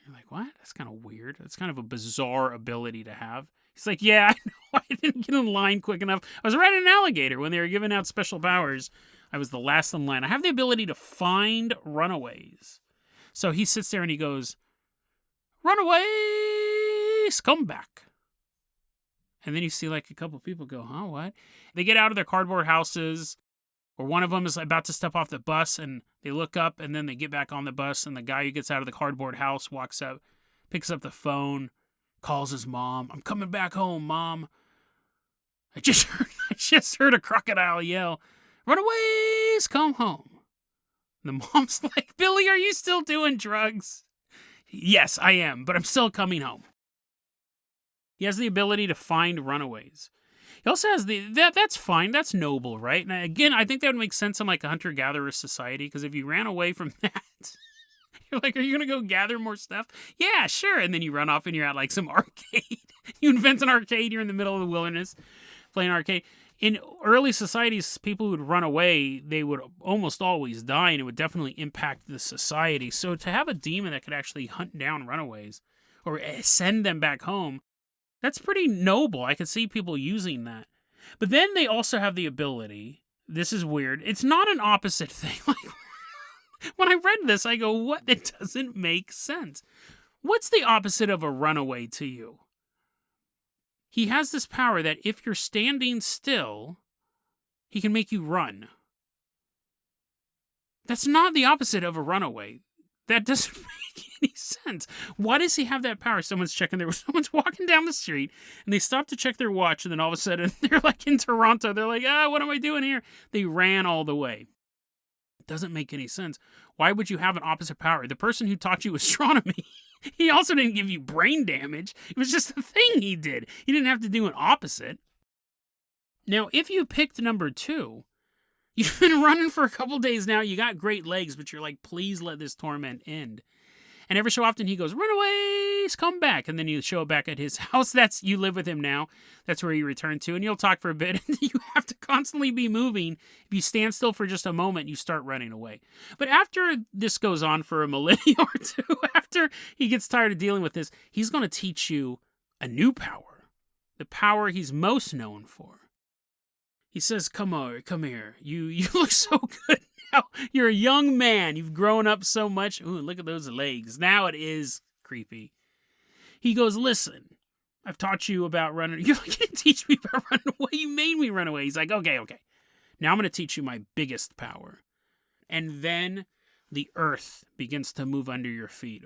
You're like, what? That's kind of weird. That's kind of a bizarre ability to have. He's like, yeah, I know. I didn't get in line quick enough. I was riding an alligator when they were giving out special powers. I was the last in line. I have the ability to find runaways. So he sits there and he goes, runaways, come back. And then you see like a couple of people go, huh, what? They get out of their cardboard houses, or one of them is about to step off the bus, and they look up, and then they get back on the bus, and the guy who gets out of the cardboard house walks up, picks up the phone, calls his mom. I'm coming back home, Mom. I just heard a crocodile yell, runaways, come home. And the mom's like, Billy, are you still doing drugs? Yes, I am, but I'm still coming home. He has the ability to find runaways. He also has that's fine, that's noble, right? And again, I think that would make sense in like a hunter-gatherer society, because if you ran away from that, you're like, are you going to go gather more stuff? Yeah, sure. And then you run off and you're at like some arcade. You invent an arcade, you're in the middle of the wilderness playing arcade. In early societies, people who would run away, they would almost always die, and it would definitely impact the society. So to have a demon that could actually hunt down runaways or send them back home, that's pretty noble. I could see people using that. But then they also have the ability, this is weird, it's not an opposite thing. Like, when I read this, I go, what? That doesn't make sense. What's the opposite of a runaway to you? he has this power that if you're standing still, he can make you run. That's not the opposite of a runaway. That doesn't make any sense. Why does he have that power? Someone's walking down the street, and they stop to check their watch, and then all of a sudden, they're like in Toronto. They're like, what am I doing here? They ran all the way. It doesn't make any sense. Why would you have an opposite power? The person who taught you astronomy, he also didn't give you brain damage. It was just a thing he did. He didn't have to do an opposite. Now, if you picked number 2, you've been running for a couple days now. You got great legs, but you're like, please let this torment end. And every so often he goes, runaways, come back. And then you show up back at his house. You live with him now. That's where you return to. And you'll talk for a bit. And you have to constantly be moving. If you stand still for just a moment, you start running away. But after this goes on for a millennia or two, after he gets tired of dealing with this, he's going to teach you a new power. The power he's most known for. He says, come here. You look so good now. You're a young man. You've grown up so much. Ooh, look at those legs. Now it is creepy. He goes, listen, I've taught you about running. You're like, you didn't teach me about running away. You made me run away. He's like, okay. Now I'm going to teach you my biggest power. And then the earth begins to move under your feet.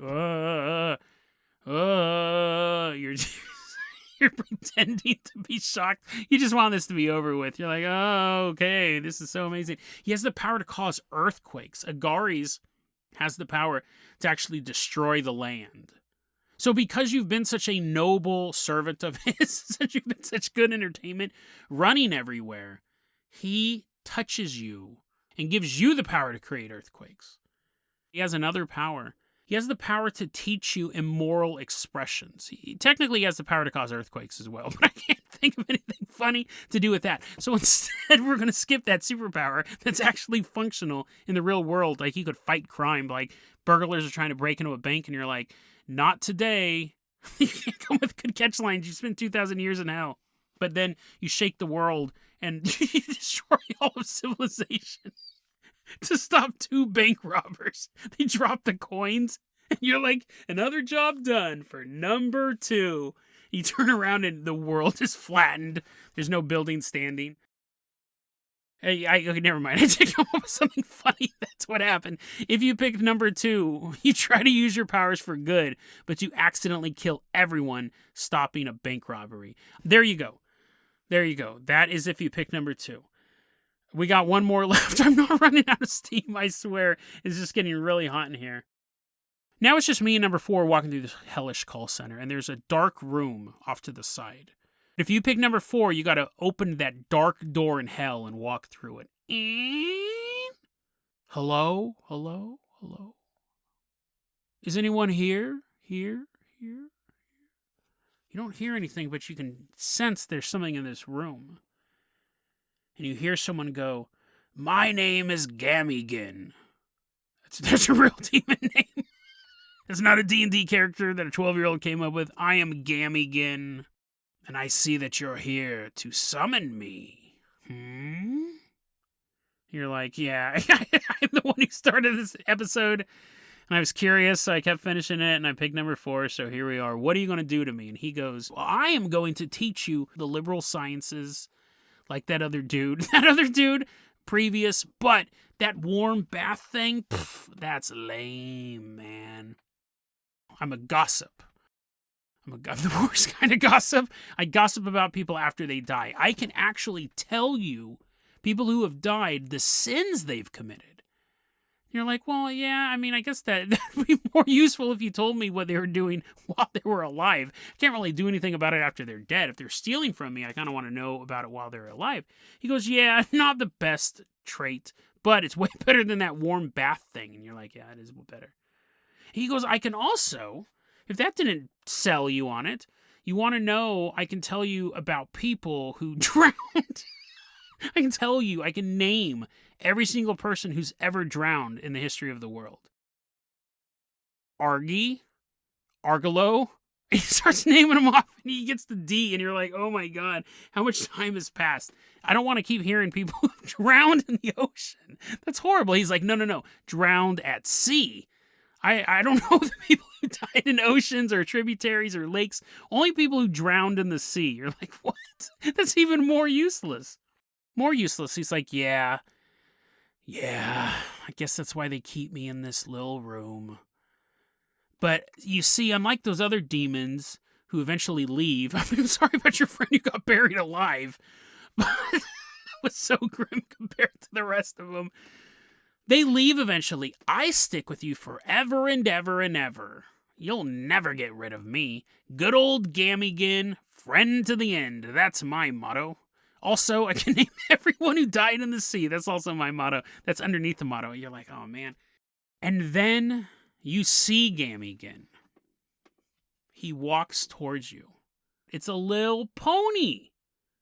You're pretending to be shocked. You just want this to be over with. You're like, oh, okay, this is so amazing. He has the power to cause earthquakes. Agares has the power to actually destroy the land. So because you've been such a noble servant of his, since you've been such good entertainment, running everywhere, he touches you and gives you the power to create earthquakes. He has another power. He has the power to teach you immoral expressions. He technically has the power to cause earthquakes as well, but I can't think of anything funny to do with that. So instead, we're going to skip that superpower that's actually functional in the real world. Like, he could fight crime. Like, burglars are trying to break into a bank, and you're like, not today. You can't come with good catch lines. You spent 2,000 years in hell. But then you shake the world, and you destroy all of civilization. To stop 2 bank robbers. They drop the coins, and you're like, another job done for number 2. You turn around, and the world is flattened. There's no building standing. Hey, okay, never mind. I did come up with something funny. That's what happened. If you picked number 2, you try to use your powers for good, but you accidentally kill everyone stopping a bank robbery. There you go. That is if you pick number 2. We got one more left. I'm not running out of steam, I swear. It's just getting really hot in here. Now it's just me and number 4 walking through this hellish call center, and there's a dark room off to the side. If you pick number 4, you gotta open that dark door in hell and walk through it. Hello? Is anyone here? Here? You don't hear anything, but you can sense there's something in this room. And you hear someone go, my name is Gamigan. That's a real demon name. It's not a D&D character that a 12-year-old came up with. I am Gamigan, and I see that you're here to summon me. You're like, yeah, I'm the one who started this episode, and I was curious, so I kept finishing it, and I picked number 4, so here we are. What are you going to do to me? And he goes, well, I am going to teach you the liberal sciences, like that other dude. Previous, but that warm bath thing, that's lame, man. I'm a gossip. I'm the worst kind of gossip. I gossip about people after they die. I can actually tell you, people who have died, the sins they've committed. You're like, well, yeah, I mean, I guess that would be more useful if you told me what they were doing while they were alive. I can't really do anything about it after they're dead. If they're stealing from me, I kind of want to know about it while they're alive. He goes, yeah, not the best trait, but it's way better than that warm bath thing. And you're like, yeah, it is better. He goes, I can also, if that didn't sell you on it, you want to know, I can tell you about people who drowned. I can name every single person who's ever drowned in the history of the world. Argalo. He starts naming them off, and he gets the D, and you're like, oh my god, how much time has passed? I don't want to keep hearing people who drowned in the ocean. That's horrible. He's like, no. Drowned at sea. I don't know the people who died in oceans or tributaries or lakes. Only people who drowned in the sea. You're like, what? That's even more useless. More useless. He's like, yeah, I guess that's why they keep me in this little room. But you see, unlike those other demons who eventually leave, I'm sorry about your friend who got buried alive, but that was so grim compared to the rest of them. They leave eventually. I stick with you forever and ever and ever. You'll never get rid of me. Good old Gamigan, friend to the end. That's my motto. Also, I can name everyone who died in the sea. That's also my motto. That's underneath the motto. You're like, oh man. And then you see Gamigan. He walks towards you. It's a little pony.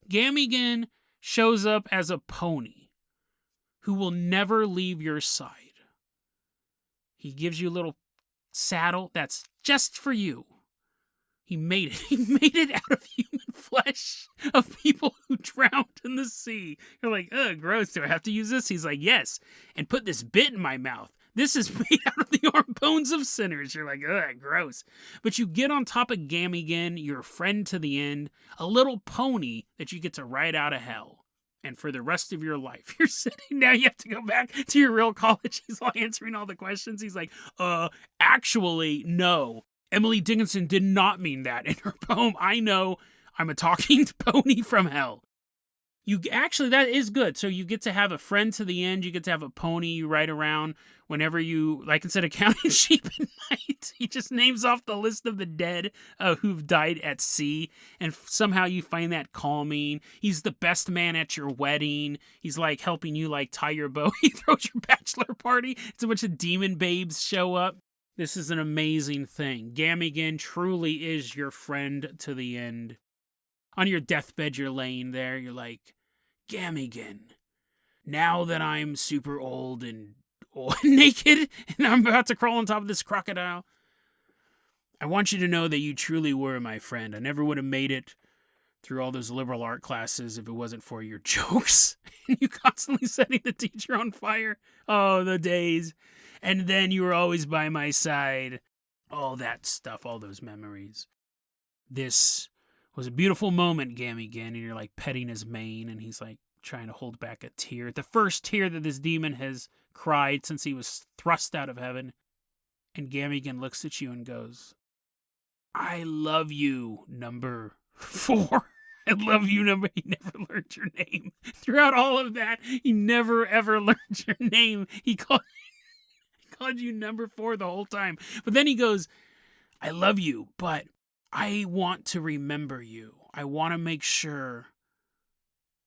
Gamigan shows up as a pony who will never leave your side. He gives you a little saddle that's just for you. He made it. He made it out of human flesh of people who drowned in the sea. You're like, ugh, gross. Do I have to use this? He's like, yes. And put this bit in my mouth. This is made out of the arm bones of sinners. You're like, ugh, gross. But you get on top of Gamigan, your friend to the end, a little pony that you get to ride out of hell. And for the rest of your life, you're sitting now, you have to go back to your real college. He's all answering all the questions. He's like, actually, no. Emily Dickinson did not mean that in her poem. I know, I'm a talking pony from hell. You actually, that is good. So you get to have a friend to the end. You get to have a pony you ride around whenever you, like, instead of counting sheep at night, he just names off the list of the dead who've died at sea. And somehow you find that calming. He's the best man at your wedding. He's like helping you like tie your bow. He throws your bachelor party. It's a bunch of demon babes show up. This is an amazing thing. Gamigan truly is your friend to the end. On your deathbed, you're laying there. You're like, Gamigan, now that I'm super old and naked and I'm about to crawl on top of this crocodile, I want you to know that you truly were my friend. I never would have made it through all those liberal art classes if it wasn't for your jokes. And you constantly setting the teacher on fire. Oh, the days. And then you were always by my side. All that stuff, all those memories. This was a beautiful moment, Gamigan, and you're like petting his mane, and he's like trying to hold back a tear. The first tear that this demon has cried since he was thrust out of heaven. And Gamigan looks at you and goes, I love you, number 4. I love you, number. He never learned your name. Throughout all of that, he never ever learned your name. He called you number 4 the whole time. But then he goes, I love you, but I want to remember you. I want to make sure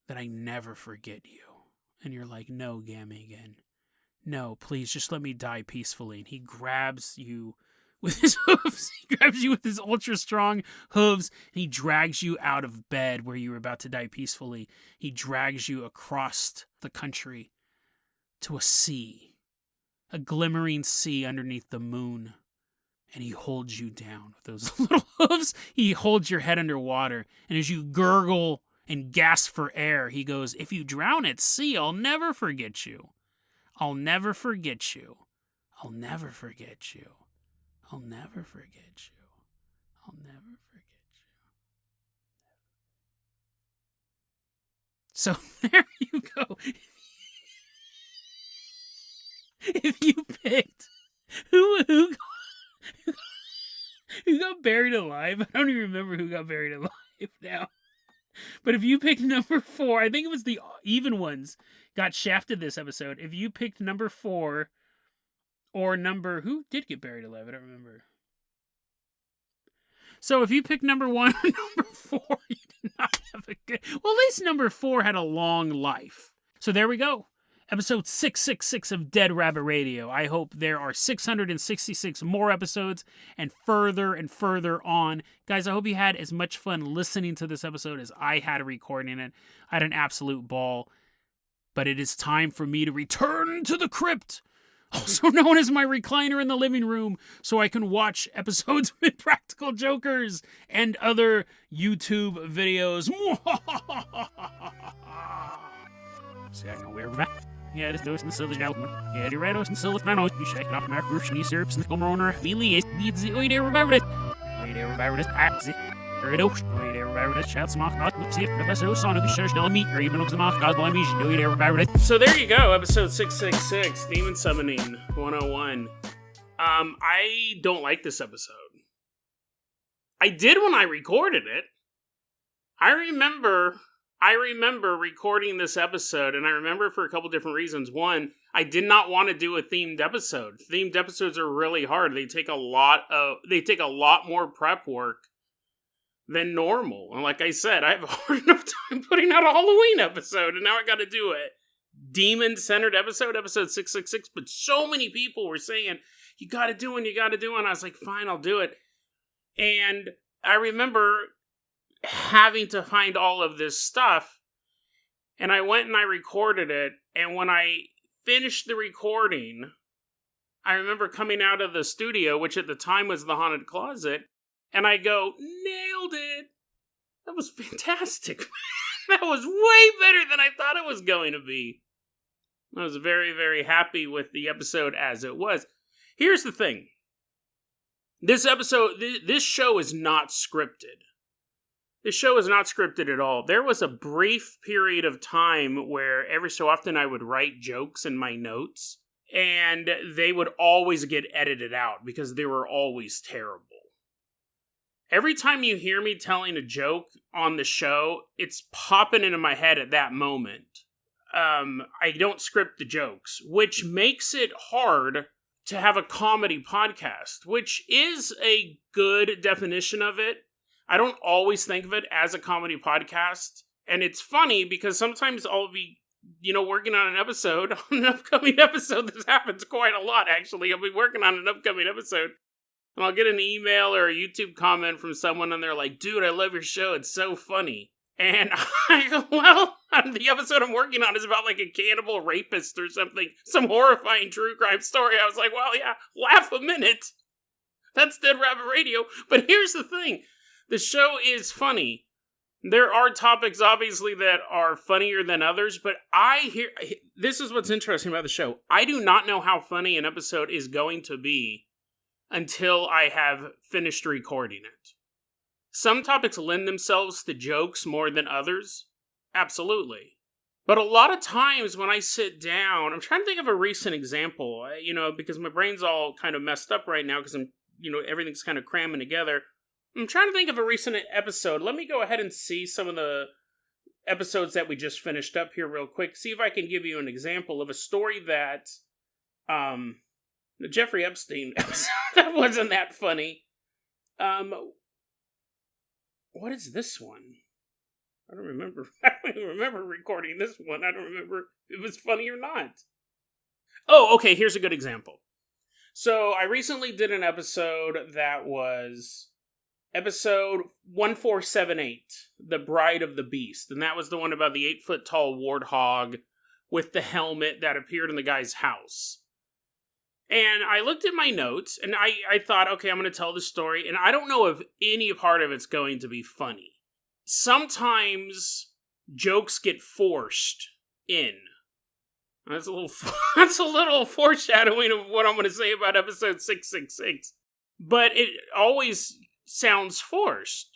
that I never forget you. And you're like, no, Gamigan. No, please, just let me die peacefully. And he grabs you with his hooves. He grabs you with his ultra-strong hooves, and he drags you out of bed where you were about to die peacefully. He drags you across the country to a sea. A glimmering sea underneath the moon. And he holds you down with those little hooves. He holds your head underwater. And as you gurgle and gasp for air, he goes, if you drown at sea, I'll never forget you. I'll never forget you. I'll never forget you. I'll never forget you. I'll never forget you. So there you go. If you picked who got buried alive, I don't even remember who got buried alive now. But if you picked number 4, I think it was the even ones got shafted this episode. If you picked number 4 or number, who did get buried alive? I don't remember. So if you picked number 1 or number 4, you did not have a good, well, at least number 4 had a long life. So there we go. Episode 666 of Dead Rabbit Radio. I hope there are 666 more episodes and further on. Guys, I hope you had as much fun listening to this episode as I had recording it. I had an absolute ball. But it is time for me to return to the crypt, also known as my recliner in the living room, so I can watch episodes of Impractical Jokers and other YouTube videos. See, I know we're back. Ja, das ist so the gentleman. Ja, die Redos and Silver Manos, die Shake up Mark Rushni Serps and the Comroner, Billy is the Oid remember it. Oid remember it, Axie. Redos, Oid remember it, Shouts Mock, not see if the best son of the church they'll meet, or even of the Mock, God, by me, Oid remember it. So there you go, episode 666, Demon Summoning 101. I don't like this episode. I did when I recorded it. I remember recording this episode, and I remember for a couple different reasons. One, I did not want to do a themed episode. Themed episodes are really hard. They take a lot more prep work than normal. And like I said, I have a hard enough time putting out a Halloween episode, and now I got to do a demon-centered episode 666. But so many people were saying, you got to do it, and I was like, fine, I'll do it. And I remember having to find all of this stuff, and I went and I recorded it, and when I finished the recording, I remember coming out of the studio, which at the time was the Haunted Closet, and I go, nailed it! That was fantastic. That was way better than I thought it was going to be. I was very, very happy with the episode as it was. Here's the thing. This show is not scripted. This show is not scripted at all. There was a brief period of time where every so often I would write jokes in my notes, and they would always get edited out because they were always terrible. Every time you hear me telling a joke on the show, it's popping into my head at that moment. I don't script the jokes, which makes it hard to have a comedy podcast, which is a good definition of it. I don't always think of it as a comedy podcast, and it's funny because sometimes I'll be, working on an upcoming episode. This happens quite a lot, actually. I'll be working on an upcoming episode, and I'll get an email or a YouTube comment from someone, and they're like, dude, I love your show, it's so funny. And I go, well, the episode I'm working on is about like a cannibal rapist or something, some horrifying true crime story. I was like, well, yeah, laugh a minute. That's Dead Rabbit Radio. But here's the thing. The show is funny. There are topics, obviously, that are funnier than others, but this is what's interesting about the show. I do not know how funny an episode is going to be until I have finished recording it. Some topics lend themselves to jokes more than others. Absolutely. But a lot of times when I sit down, I'm trying to think of a recent example, because my brain's all kind of messed up right now because everything's kind of cramming together. I'm trying to think of a recent episode. Let me go ahead and see some of the episodes that we just finished up here real quick. See if I can give you an example of a story that, the Jeffrey Epstein episode, that wasn't that funny. What is this one? I don't remember. I don't even remember recording this one. I don't remember if it was funny or not. Oh, okay, here's a good example. So, I recently did an episode that was episode 1478, The Bride of the Beast. And that was the one about the 8-foot-tall warthog with the helmet that appeared in the guy's house. And I looked at my notes, and I thought, okay, I'm going to tell this story, and I don't know if any part of it's going to be funny. Sometimes jokes get forced in. That's a little foreshadowing of what I'm going to say about episode 666. But it always sounds forced.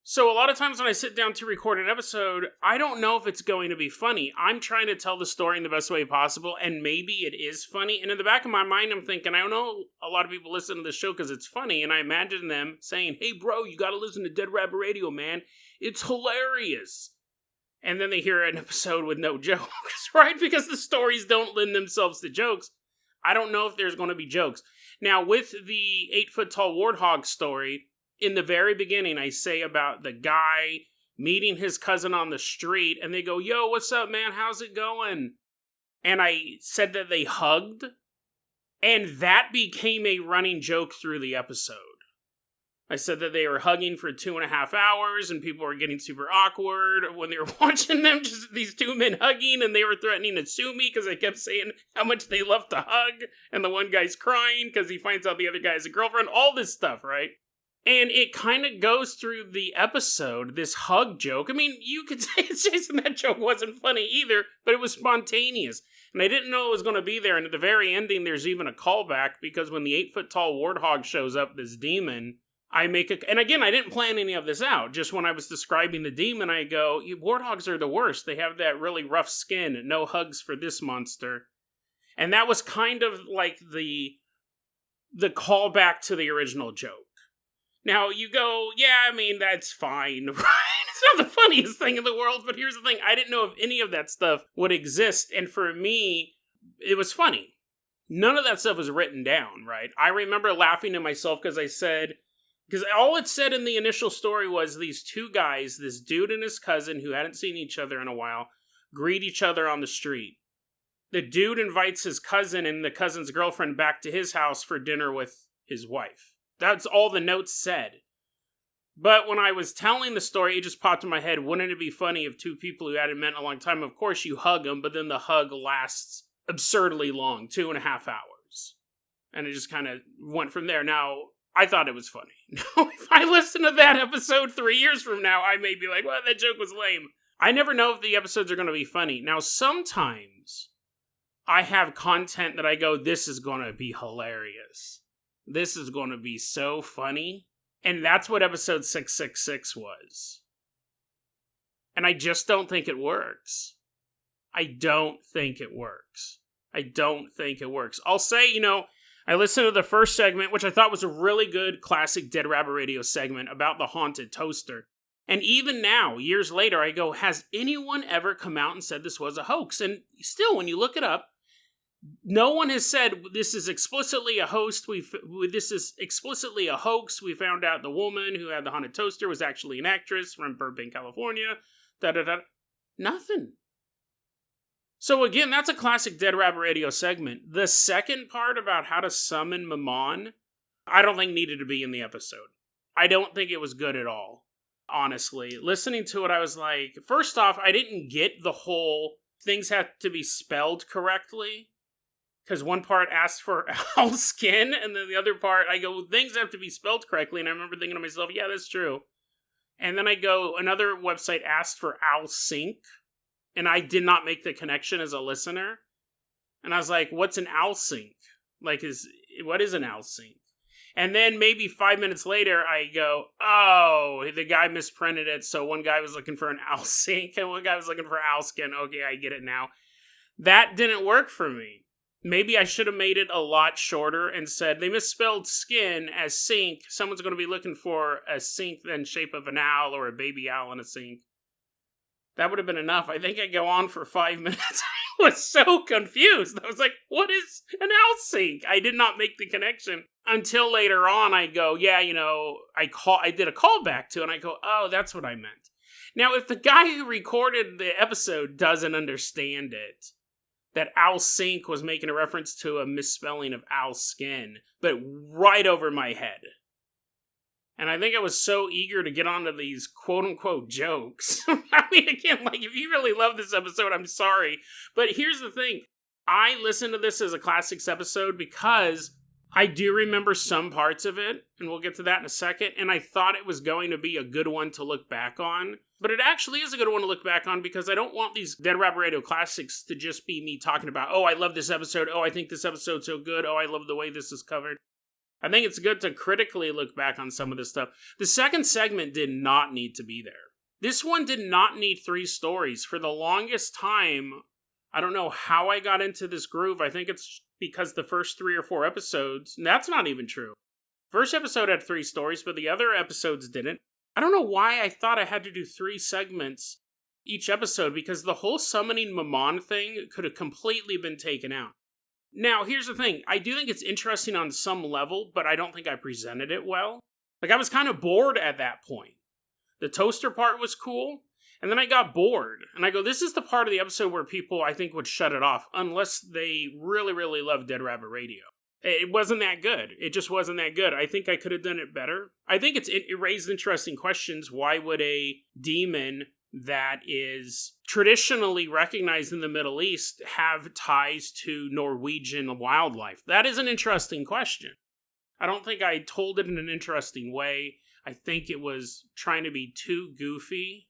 So a lot of times when I sit down to record an episode, I don't know if it's going to be funny. I'm trying to tell the story in the best way possible, and maybe it is funny. And in the back of my mind, I'm thinking, I know a lot of people listen to the show because it's funny, and I imagine them saying, hey bro, you gotta listen to Dead Rabbit Radio, man. It's hilarious. And then they hear an episode with no jokes, right? Because the stories don't lend themselves to jokes. I don't know if there's going to be jokes. Now, with the 8-foot-tall warthog story, in the very beginning, I say about the guy meeting his cousin on the street, and they go, yo, what's up, man? How's it going? And I said that they hugged, and that became a running joke through the episode. I said that they were hugging for 2.5 hours, and people were getting super awkward when they were watching them, just these two men hugging, and they were threatening to sue me because I kept saying how much they love to hug, and the one guy's crying because he finds out the other guy has a girlfriend, all this stuff, right? And it kind of goes through the episode, this hug joke. I mean, you could say, Jason, that joke wasn't funny either, but it was spontaneous. And I didn't know it was going to be there. And at the very ending, there's even a callback, because when the 8-foot-tall warthog shows up, this demon, I make a... And again, I didn't plan any of this out. Just when I was describing the demon, I go, warthogs are the worst. They have that really rough skin. No hugs for this monster. And that was kind of like the callback to the original joke. Now, you go, yeah, I mean, that's fine, right? It's not the funniest thing in the world, but here's the thing. I didn't know if any of that stuff would exist, and for me, it was funny. None of that stuff was written down, right? I remember laughing to myself because all it said in the initial story was these two guys, this dude and his cousin who hadn't seen each other in a while, greet each other on the street. The dude invites his cousin and the cousin's girlfriend back to his house for dinner with his wife. That's all the notes said. But when I was telling the story, it just popped in my head, wouldn't it be funny if two people who hadn't met in a long time, of course you hug them, but then the hug lasts absurdly long, 2.5 hours. And it just kind of went from there. Now, I thought it was funny. Now, if I listen to that episode 3 years from now, I may be like, well, that joke was lame. I never know if the episodes are going to be funny. Now, sometimes I have content that I go, this is going to be hilarious. This is going to be so funny. And that's what episode 666 was. And I just don't think it works. I don't think it works. I'll say, I listened to the first segment, which I thought was a really good classic Dead Rabbit Radio segment about the haunted toaster. And even now, years later, I go, has anyone ever come out and said this was a hoax? And still, when you look it up, no one has said this is explicitly a hoax. This is explicitly a hoax. We found out the woman who had the haunted toaster was actually an actress from Burbank, California. Nothing. So again, that's a classic Dead Rabbit Radio segment. The second part about how to summon Mammon, I don't think needed to be in the episode. I don't think it was good at all. Honestly, listening to it, I was like, first off, I didn't get the whole things have to be spelled correctly. Because one part asked for owl skin, and then the other part, I go, things have to be spelled correctly. And I remember thinking to myself, yeah, that's true. And then I go, another website asked for owl sync, and I did not make the connection as a listener. And I was like, what's an owl sync? What is an owl sync? And then maybe 5 minutes later, I go, oh, the guy misprinted it. So one guy was looking for an owl sync, and one guy was looking for owl skin. Okay, I get it now. That didn't work for me. Maybe I should have made it a lot shorter and said they misspelled skin as sink. Someone's going to be looking for a sink in shape of an owl or a baby owl in a sink. That would have been enough. I think I go on for 5 minutes. I was so confused. I was like, what is an owl sink? I did not make the connection until later on. I go, yeah, I did a callback to it, and I go, oh, that's what I meant. Now, if the guy who recorded the episode doesn't understand it, that owl sink was making a reference to a misspelling of owl skin, but right over my head. And I think I was so eager to get onto these quote-unquote jokes. I mean, again, if you really love this episode, I'm sorry. But here's the thing. I listened to this as a classics episode because I do remember some parts of it, and we'll get to that in a second, and I thought it was going to be a good one to look back on. But it actually is a good one to look back on because I don't want these Dead Rabbit Radio classics to just be me talking about, oh, I love this episode, oh, I think this episode's so good, oh, I love the way this is covered. I think it's good to critically look back on some of this stuff. The second segment did not need to be there. This one did not need 3 stories. For the longest time, I don't know how I got into this groove. I think it's because the first 3 or 4 episodes, and that's not even true. First episode had 3 stories, but the other episodes didn't. I don't know why I thought I had to do 3 segments each episode, because the whole summoning Mammon thing could have completely been taken out. Now, here's the thing. I do think it's interesting on some level, but I don't think I presented it well. I was kind of bored at that point. The toaster part was cool, and then I got bored. And I go, this is the part of the episode where people, I think, would shut it off, unless they really, really love Dead Rabbit Radio. It wasn't that good. It just wasn't that good. I think I could have done it better. I think it raised interesting questions. Why would a demon that is traditionally recognized in the Middle East have ties to Norwegian wildlife? That is an interesting question. I don't think I told it in an interesting way. I think it was trying to be too goofy,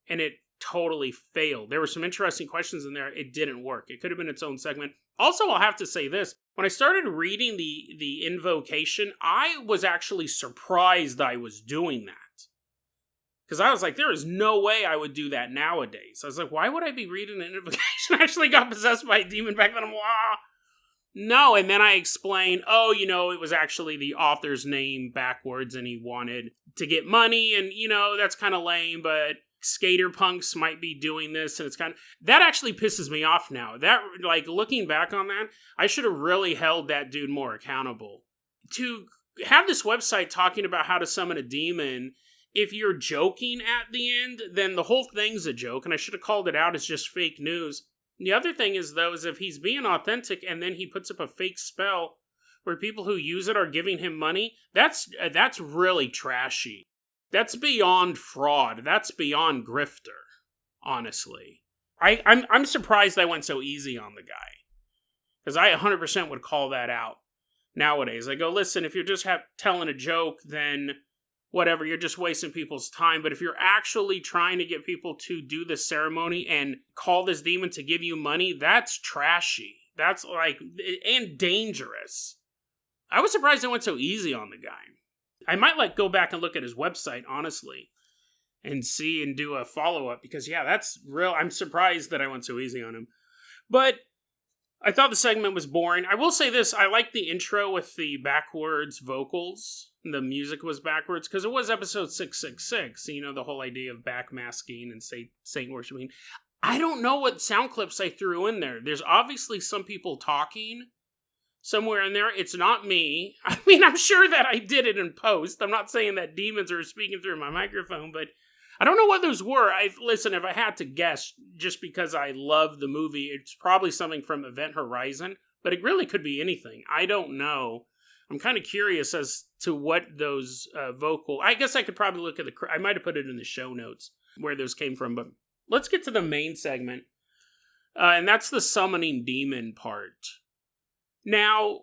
and it totally failed. There were some interesting questions in there. It didn't work. It could have been its own segment. Also, I'll have to say this. When I started reading the invocation, I was actually surprised I was doing that. Because I was like, there is no way I would do that nowadays. I was like, why would I be reading an invocation? I actually got possessed by a demon back then. I'm like, no, and then I explained, it was actually the author's name backwards, and he wanted to get money, and, that's kind of lame, but skater punks might be doing this, and it's kind of... That actually pisses me off now. That, looking back on that, I should have really held that dude more accountable. To have this website talking about how to summon a demon, if you're joking at the end, then the whole thing's a joke, and I should have called it out as just fake news. The other thing is, though, is if he's being authentic and then he puts up a fake spell where people who use it are giving him money, that's really trashy. That's beyond fraud. That's beyond grifter, honestly. I'm surprised I went so easy on the guy. Because I 100% would call that out nowadays. I go, listen, if you're just telling a joke, then... whatever, you're just wasting people's time. But if you're actually trying to get people to do the ceremony and call this demon to give you money, that's trashy. That's and dangerous. I was surprised I went so easy on the guy. I might go back and look at his website, honestly, and see and do a follow-up. Because, yeah, that's real. I'm surprised that I went so easy on him. But I thought the segment was boring. I will say this, I liked the intro with the backwards vocals. The music was backwards, because it was episode 666, the whole idea of backmasking and Satan worshiping. I don't know what sound clips I threw in there. There's obviously some people talking somewhere in there. It's not me. I mean, I'm sure that I did it in post. I'm not saying that demons are speaking through my microphone, but I don't know what those were. Listen, if I had to guess, just because I love the movie, it's probably something from Event Horizon, but it really could be anything. I don't know. I'm kind of curious as to what those vocal... I guess I could probably look at I might have put it in the show notes where those came from, but let's get to the main segment. And that's the summoning demon part. Now,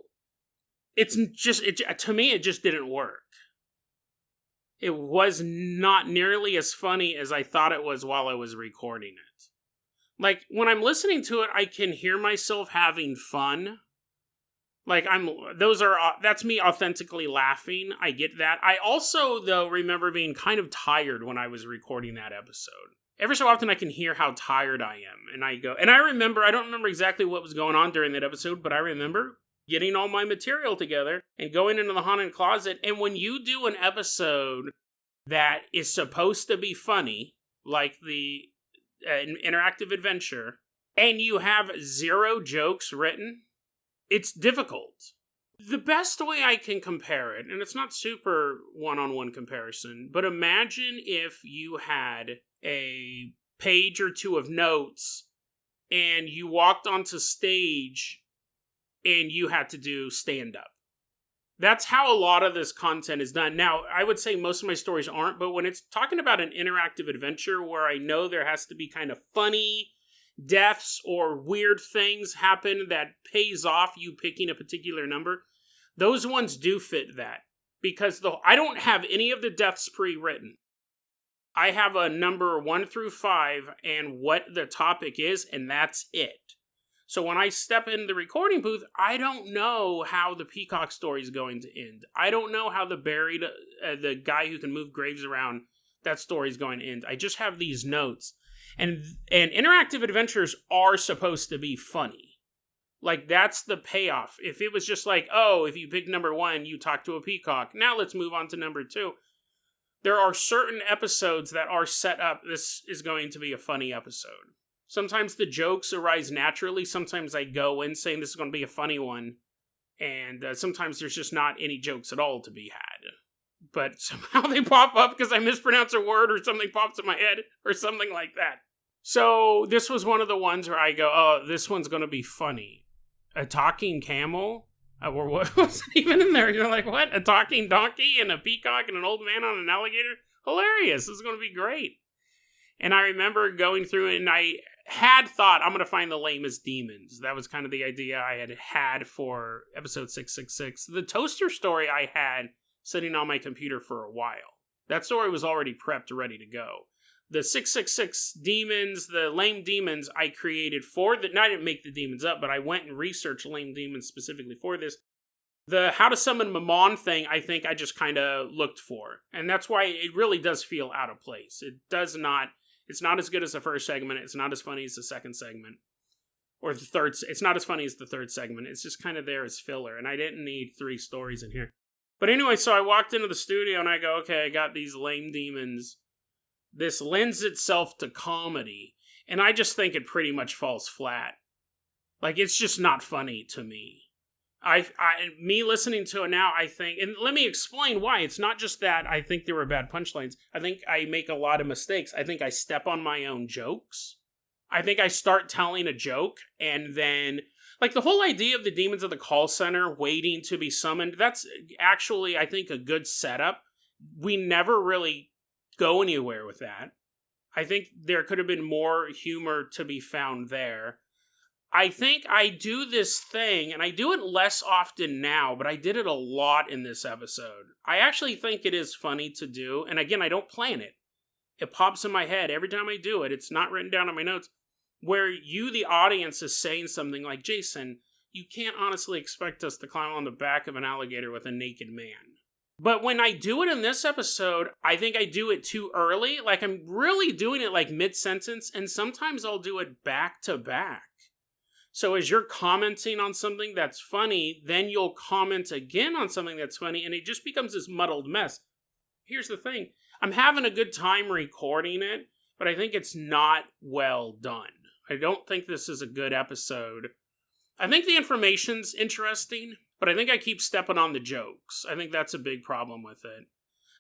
to me, it just didn't work. It was not nearly as funny as I thought it was while I was recording it. When I'm listening to it, I can hear myself having fun. That's me authentically laughing. I get that. I also, though, remember being kind of tired when I was recording that episode. Every so often I can hear how tired I am. And I don't remember exactly what was going on during that episode, but I remember getting all my material together and going into the haunted closet. And when you do an episode that is supposed to be funny, like the interactive adventure, and you have 0 jokes written, it's difficult. The best way I can compare it, and it's not super one-on-one comparison, but imagine if you had a page or 2 of notes and you walked onto stage and you had to do stand-up. That's how a lot of this content is done. Now, I would say most of my stories aren't, but when it's talking about an interactive adventure where I know there has to be kind of funny deaths or weird things happen that pays off you picking a particular number, those ones do fit that. Because I don't have any of the deaths pre-written. I have a number 1 through 5 and what the topic is, and that's it. So when I step in the recording booth, I don't know how the Peacock story is going to end. I don't know how the guy who can move graves around, that story is going to end. I just have these notes. And interactive adventures are supposed to be funny. That's the payoff. If it was just if you pick number 1, you talk to a peacock. Now let's move on to number 2. There are certain episodes that are set up. This is going to be a funny episode. Sometimes the jokes arise naturally. Sometimes I go in saying this is going to be a funny one. And sometimes there's just not any jokes at all to be had. But somehow they pop up because I mispronounce a word or something pops in my head or something like that. So this was one of the ones where I go, oh, this one's going to be funny. A talking camel? Or what was even in there? You're like, what? A talking donkey and a peacock and an old man on an alligator? Hilarious. This is going to be great. And I remember going through it and I had thought, I'm going to find the lamest demons. That was kind of the idea I had for episode 666. The toaster story I had sitting on my computer for a while. That story was already prepped, ready to go. The 666 demons, the lame demons I created for the... I didn't make the demons up, but I went and researched lame demons specifically for this. The how to summon Mammon thing, I think I just kind of looked for. And that's why it really does feel out of place. It does not... It's not as good as the first segment. It's not as funny as the second segment. Or the third... It's not as funny as the third segment. It's just kind of there as filler. And I didn't need 3 stories in here. But anyway, so I walked into the studio and I go, okay, I got these lame demons. This lends itself to comedy. And I just think it pretty much falls flat. Like, it's just not funny to me. Me listening to it now, I think, and let me explain why. It's not just that I think there were bad punchlines. I think I make a lot of mistakes. I think I step on my own jokes. I think I start telling a joke, and then, like, the whole idea of the demons of the call center waiting to be summoned, that's actually, I think, a good setup. We never really go anywhere with that. I think there could have been more humor to be found there. I think I do this thing, and I do it less often now, but I did it a lot in this episode. I actually think it is funny to do, and again, I don't plan it. It pops in my head every time I do it. It's not written down in my notes. Where you, the audience, is saying something like, Jason, you can't honestly expect us to climb on the back of an alligator with a naked man. But when I do it in this episode, I think I do it too early. Like, I'm really doing it like mid-sentence, and sometimes I'll do it back to back. So as you're commenting on something that's funny, then you'll comment again on something that's funny, and it just becomes this muddled mess. Here's the thing. I'm having a good time recording it, but I think it's not well done. I don't think this is a good episode. I think the information's interesting, but I think I keep stepping on the jokes. I think that's a big problem with it.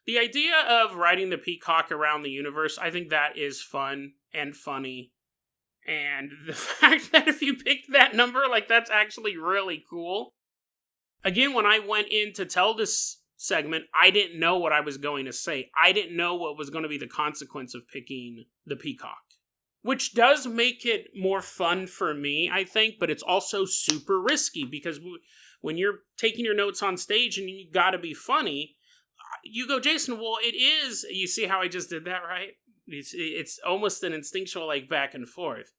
The idea of riding the peacock around the universe, I think that is fun and funny. And the fact that if you picked that number, like, that's actually really cool. Again, when I went in to tell this segment, I didn't know what I was going to say. I didn't know what was going to be the consequence of picking the peacock. Which does make it more fun for me, I think, but it's also super risky, because when you're taking your notes on stage and you gotta be funny, you go, Jason, well, it is... You see how I just did that, right? It's almost an instinctual, like, back and forth.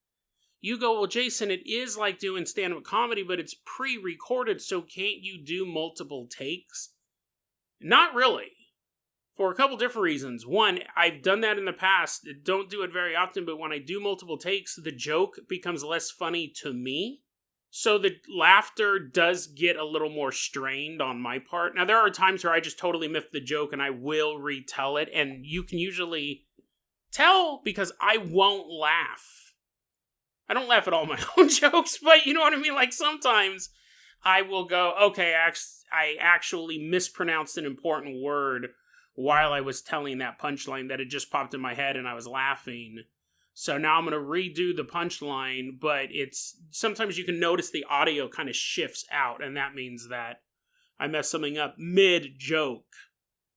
You go, well, Jason, it is like doing stand-up comedy, but it's pre-recorded, so can't you do multiple takes? Not really. For a couple different reasons. One, I've done that in the past. Don't do it very often, but when I do multiple takes, the joke becomes less funny to me. So the laughter does get a little more strained on my part. Now, there are times where I just totally miff the joke and I will retell it, and you can usually tell because I won't laugh. I don't laugh at all my own jokes, but you know what I mean? Like, sometimes I will go, okay, I actually mispronounced an important word while I was telling that punchline that had just popped in my head and I was laughing. So now I'm going to redo the punchline, but it's... Sometimes you can notice the audio kind of shifts out, and that means that I messed something up mid-joke.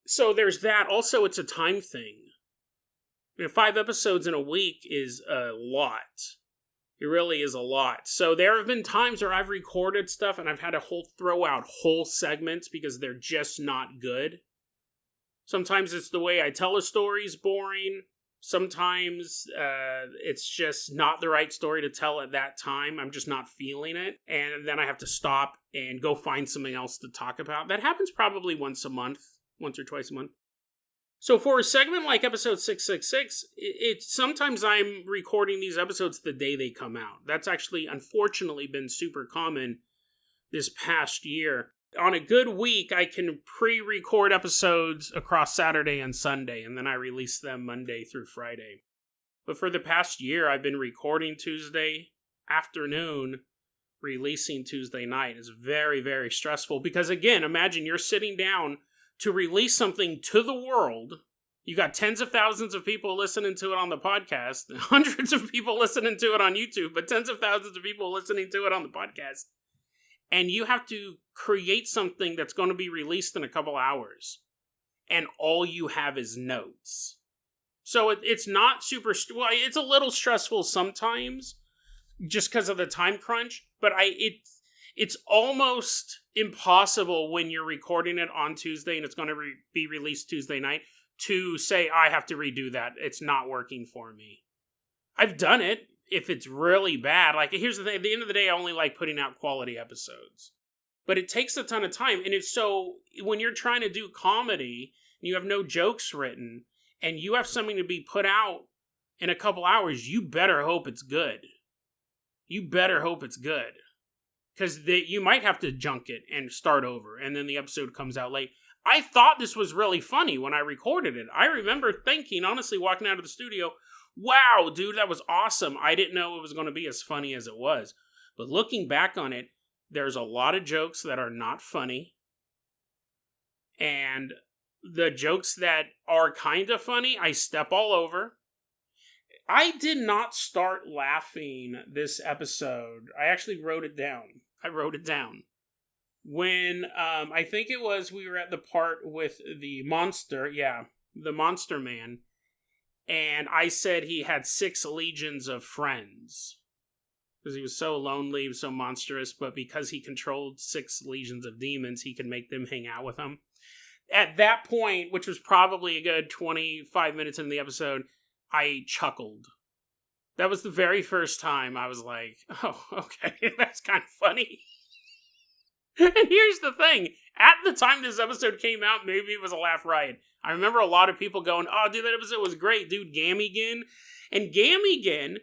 So there's that. Also, it's a time thing. 5 episodes in a week is a lot. It really is a lot. So there have been times where I've recorded stuff and I've had to throw out whole segments because they're just not good. Sometimes it's the way I tell a story is boring. Sometimes it's just not the right story to tell at that time. I'm just not feeling it. And then I have to stop and go find something else to talk about. That happens probably once or twice a month. So for a segment like episode 666, sometimes I'm recording these episodes the day they come out. That's actually, unfortunately, been super common this past year. On a good week, I can pre-record episodes across Saturday and Sunday, and then I release them Monday through Friday. But for the past year, I've been recording Tuesday afternoon, releasing Tuesday night. It's very, very stressful because, again, imagine you're sitting down to release something to the world. You got tens of thousands of people listening to it on the podcast, hundreds of people listening to it on YouTube, but tens of thousands of people listening to it on the podcast. And you have to create something that's going to be released in a couple hours. And all you have is notes. So it's not super, well, it's a little stressful sometimes just because of the time crunch, but it's almost impossible when you're recording it on Tuesday and it's going to be released Tuesday night to say, I have to redo that. It's not working for me. I've done it if it's really bad. Like, here's the thing. At the end of the day, I only like putting out quality episodes. But it takes a ton of time. And it's so, when you're trying to do comedy, and you have no jokes written, and you have something to be put out in a couple hours, you better hope it's good. You better hope it's good. Because you might have to junk it and start over, and then the episode comes out late. I thought this was really funny when I recorded it. I remember thinking, honestly, walking out of the studio, wow, dude, that was awesome. I didn't know it was going to be as funny as it was. But looking back on it, there's a lot of jokes that are not funny. And the jokes that are kind of funny, I step all over. I did not start laughing this episode. I actually wrote it down. When, I think it was, we were at the part with the monster, the monster man, and I said he had 6 legions of friends. Because he was so lonely, he was so monstrous, but because he controlled 6 legions of demons, he could make them hang out with him. At that point, which was probably a good 25 minutes into the episode, I chuckled. That was the very first time I was like, oh, okay, that's kind of funny. And here's the thing. At the time this episode came out, maybe it was a laugh riot. I remember a lot of people going, oh, dude, that episode was great, dude, Gamigan. And Gamigan,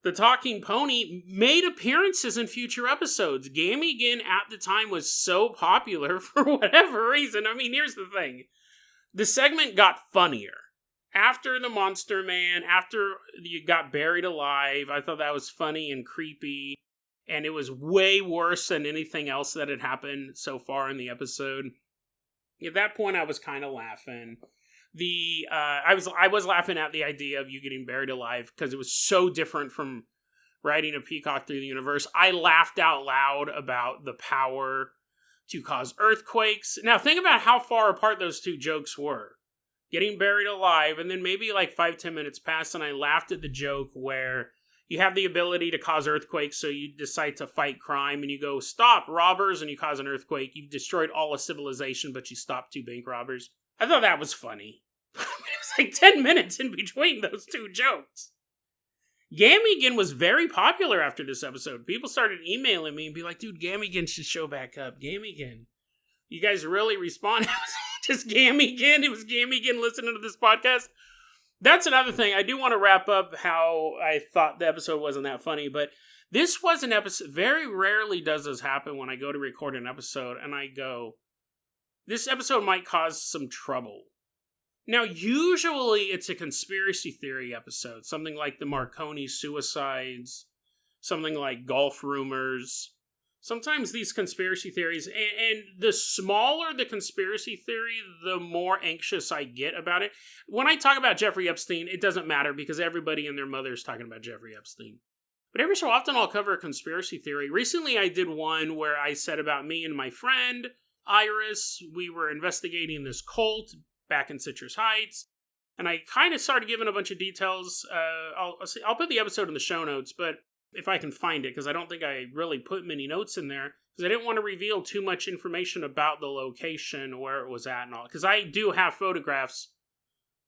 the talking pony, made appearances in future episodes. Gamigan at the time was so popular for whatever reason. I mean, here's the thing. The segment got funnier. After the Monster Man, after you got buried alive, I thought that was funny and creepy. And it was way worse than anything else that had happened so far in the episode. At that point, I was kind of laughing. I was laughing at the idea of you getting buried alive because it was so different from riding a peacock through the universe. I laughed out loud about the power to cause earthquakes. Now, think about how far apart those two jokes were. Getting buried alive, and then maybe like 5-10 minutes passed, and I laughed at the joke where you have the ability to cause earthquakes, so you decide to fight crime, and you go, stop, robbers, and you cause an earthquake. You've destroyed all of civilization, but you stopped 2 bank robbers. I thought that was funny. It was like 10 minutes in between those two jokes. Gamigan was very popular after this episode. People started emailing me and be like, dude, Gamigan should show back up. Gamigan. You guys really responded. It was just Gamigan. It was Gamigan listening to this podcast. That's another thing. I do want to wrap up how I thought the episode wasn't that funny, but this was an episode. Very rarely does this happen when I go to record an episode and I go, this episode might cause some trouble. Now, usually it's a conspiracy theory episode, something like the Marconi suicides, something like golf rumors. Sometimes these conspiracy theories, and the smaller the conspiracy theory, the more anxious I get about it. When I talk about Jeffrey Epstein, it doesn't matter because everybody and their mother is talking about Jeffrey Epstein. But every so often I'll cover a conspiracy theory. Recently I did one where I said about me and my friend, Iris, we were investigating this cult back in Citrus Heights. And I kind of started giving a bunch of details. I'll put the episode in the show notes, but if I can find it, because I don't think I really put many notes in there, because I didn't want to reveal too much information about the location, where it was at and all. Because I do have photographs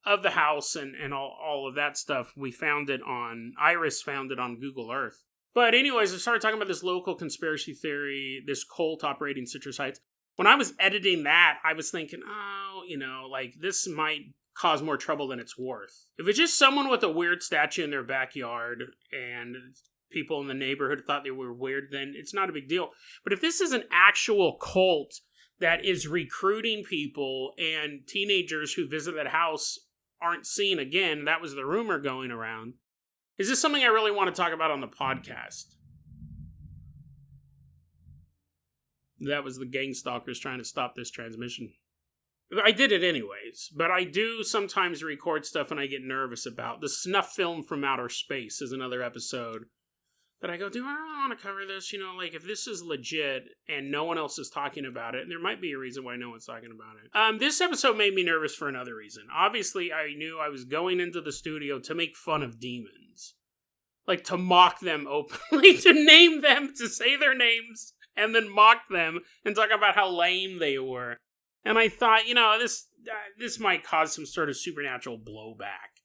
of the house and all of that stuff. Iris found it on Google Earth. But anyways, I started talking about this local conspiracy theory, this cult operating Citrus Heights. When I was editing that, I was thinking, this might cause more trouble than it's worth. If it's just someone with a weird statue in their backyard and people in the neighborhood thought they were weird, then it's not a big deal. But if this is an actual cult that is recruiting people and teenagers who visit that house aren't seen again, that was the rumor going around, is this something I really want to talk about on the podcast? That was the gang stalkers trying to stop this transmission. I did it anyways, but I do sometimes record stuff and I get nervous about. The Snuff film from outer space is another episode But I go, do I really want to cover this? You know, like, if this is legit and no one else is talking about it, there might be a reason why no one's talking about it. This episode made me nervous for another reason. Obviously, I knew I was going into the studio to make fun of demons. Like, to mock them openly, to name them, to say their names, and then mock them, and talk about how lame they were. And I thought, you know, this might cause some sort of supernatural blowback.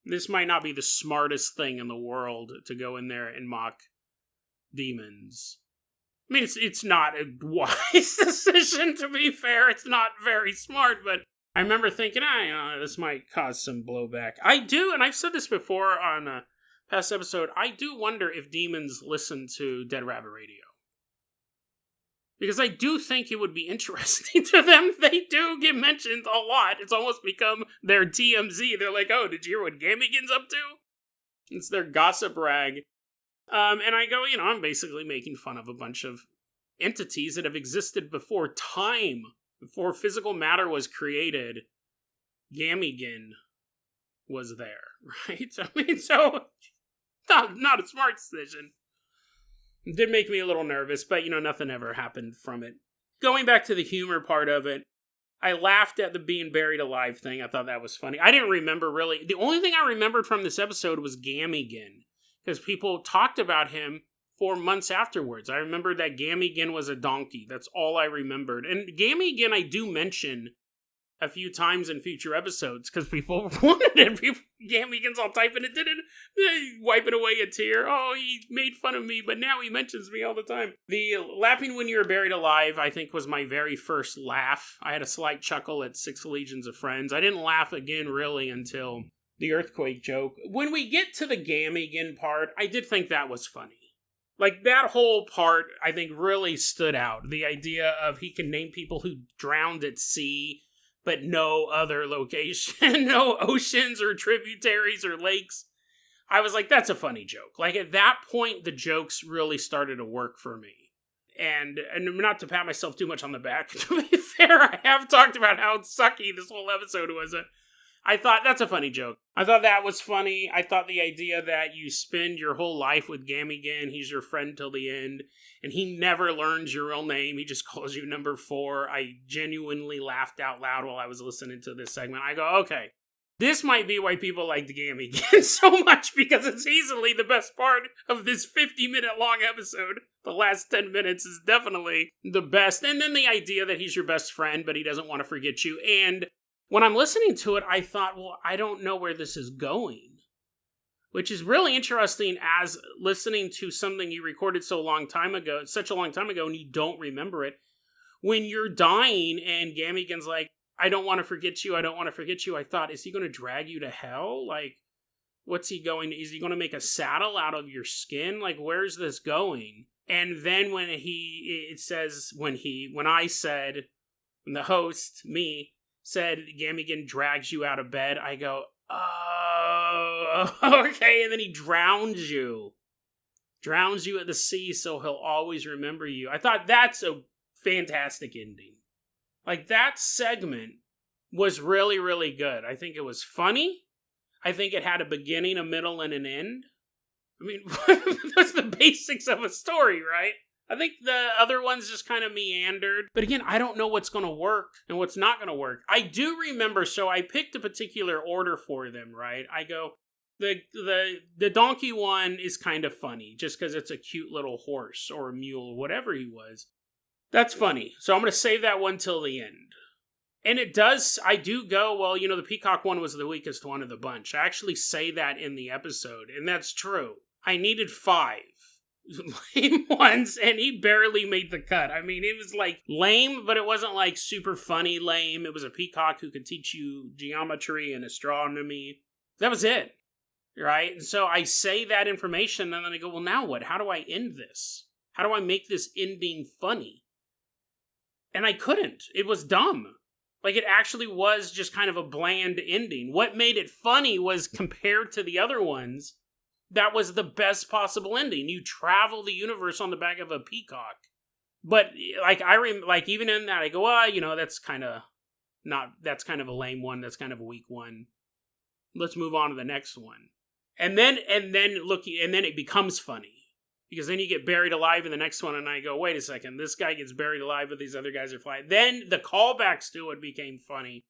This might not be the smartest thing in the world to go in there and mock demons. I mean, it's not a wise decision, to be fair. It's not very smart, but I remember thinking, you know, this might cause some blowback. I do, and I've said this before on a past episode, I do wonder if demons listen to Dead Rabbit Radio. Because I do think it would be interesting to them. They do get mentioned a lot. It's almost become their TMZ. They're like, oh, did you hear what Gamigan's up to? It's their gossip rag. And I go, you know, I'm basically making fun of a bunch of entities that have existed before time. Before physical matter was created, Gamigan was there, right? I mean, so, not a smart decision. It did make me a little nervous, but, you know, nothing ever happened from it. Going back to the humor part of it, I laughed at the being buried alive thing. I thought that was funny. I didn't remember really. The only thing I remembered from this episode was Gamigan, because people talked about him for months afterwards. I remembered that Gamigan was a donkey. That's all I remembered. And Gamigan I do mention a few times in future episodes, because people wanted it. Gamigan's all typing it, wiping away a tear. Oh, he made fun of me, but now he mentions me all the time. The laughing when you're buried alive, I think, was my very first laugh. I had a slight chuckle at Six Legions of Friends. I didn't laugh again, really, until the earthquake joke. When we get to the Gamigan part, I did think that was funny. Like, that whole part, I think, really stood out. The idea of he can name people who drowned at sea, but no other location, no oceans or tributaries or lakes. I was like, that's a funny joke. Like, at that point, the jokes really started to work for me. And not to pat myself too much on the back, to be fair, I have talked about how sucky this whole episode was. I thought, that's a funny joke. I thought that was funny. I thought the idea that you spend your whole life with Gamigan, he's your friend till the end, and he never learns your real name, he just calls you number 4. I genuinely laughed out loud while I was listening to this segment. I go, okay, this might be why people liked Gamigan so much, because it's easily the best part of this 50-minute long episode. The last 10 minutes is definitely the best. And then the idea that he's your best friend, but he doesn't want to forget you. And when I'm listening to it, I thought, well, I don't know where this is going. Which is really interesting, as listening to something you recorded such a long time ago, and you don't remember it. When you're dying and Gamigan's like, I don't want to forget you, I thought, is he going to drag you to hell? Like, what's he going to, is he going to make a saddle out of your skin? Like, where's this going? And then when the host, me, said Gamigan drags you out of bed, I go, oh, okay, and then he drowns you at the sea, so he'll always remember you. I thought that's a fantastic ending. Like, that segment was really, really good. I think it was funny. I think it had a beginning, a middle, and an end. I mean, that's the basics of a story, right? I think the other ones just kind of meandered. But again, I don't know what's going to work and what's not going to work. I do remember, so I picked a particular order for them, right? I go, the donkey one is kind of funny, just because it's a cute little horse or a mule, whatever he was. That's funny. So I'm going to save that one till the end. And I do go, well, you know, the peacock one was the weakest one of the bunch. I actually say that in the episode, and that's true. I needed 5 lame ones, and he barely made the cut. I mean, it was like lame, but it wasn't like super funny lame. It was a peacock who could teach you geometry and astronomy. That was it, right? And so I say that information, and then I go, well, now what? How do I end this? How do I make this ending funny? And I couldn't. It was dumb. Like, it actually was just kind of a bland ending. What made it funny was, compared to the other ones, that was the best possible ending. You travel the universe on the back of a peacock. But, like, even in that, I go, you know, that's kind of a lame one. That's kind of a weak one. Let's move on to the next one. And then it becomes funny. Because then you get buried alive in the next one, and I go, wait a second, this guy gets buried alive, but these other guys are flying. Then the callbacks to it became funny.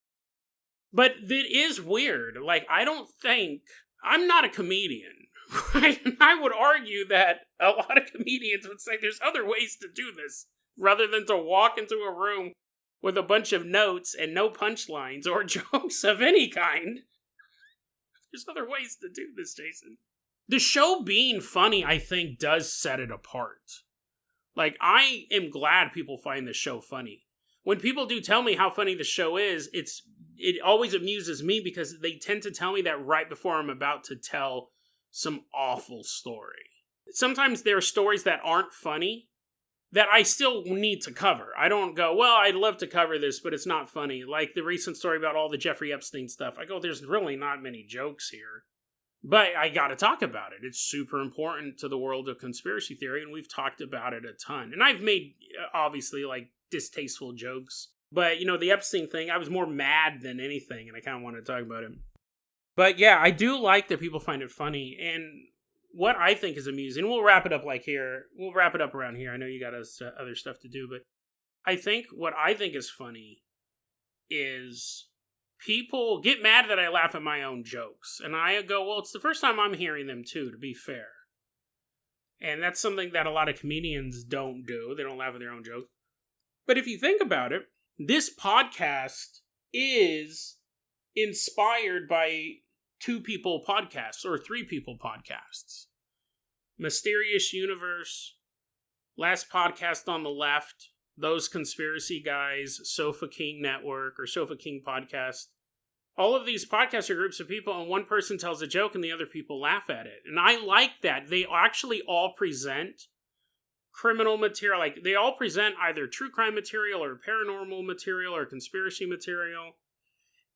But it is weird. Like, I'm not a comedian, right? And I would argue that a lot of comedians would say there's other ways to do this, rather than to walk into a room with a bunch of notes and no punchlines or jokes of any kind. There's other ways to do this, Jason. The show being funny, I think, does set it apart. Like, I am glad people find the show funny. When people do tell me how funny the show is, it always amuses me because they tend to tell me that right before I'm about to tell some awful story. Sometimes there are stories that aren't funny that I still need to cover. I don't go, well, I'd love to cover this, but it's not funny. Like the recent story about all the Jeffrey Epstein stuff. I go, there's really not many jokes here. But I gotta talk about it. It's super important to the world of conspiracy theory, and we've talked about it a ton. And I've made, obviously, like, distasteful jokes. But, the Epstein thing, I was more mad than anything, and I kind of wanted to talk about it. But yeah, I do like that people find it funny, and what I think is amusing, we'll wrap it up we'll wrap it up around here. I know you got other stuff to do, but what I think is funny is people get mad that I laugh at my own jokes. And I go, well, it's the first time I'm hearing them too, to be fair. And that's something that a lot of comedians don't do. They don't laugh at their own jokes. But if you think about it, this podcast is inspired by 2 people podcasts or 3 people podcasts. Mysterious Universe, Last Podcast on the Left, Those Conspiracy Guys, Sofa King Network, or Sofa King Podcast. All of these podcasts are groups of people, and one person tells a joke and the other people laugh at it. And I like that. They actually all present criminal material. Like, they all present either true crime material or paranormal material or conspiracy material.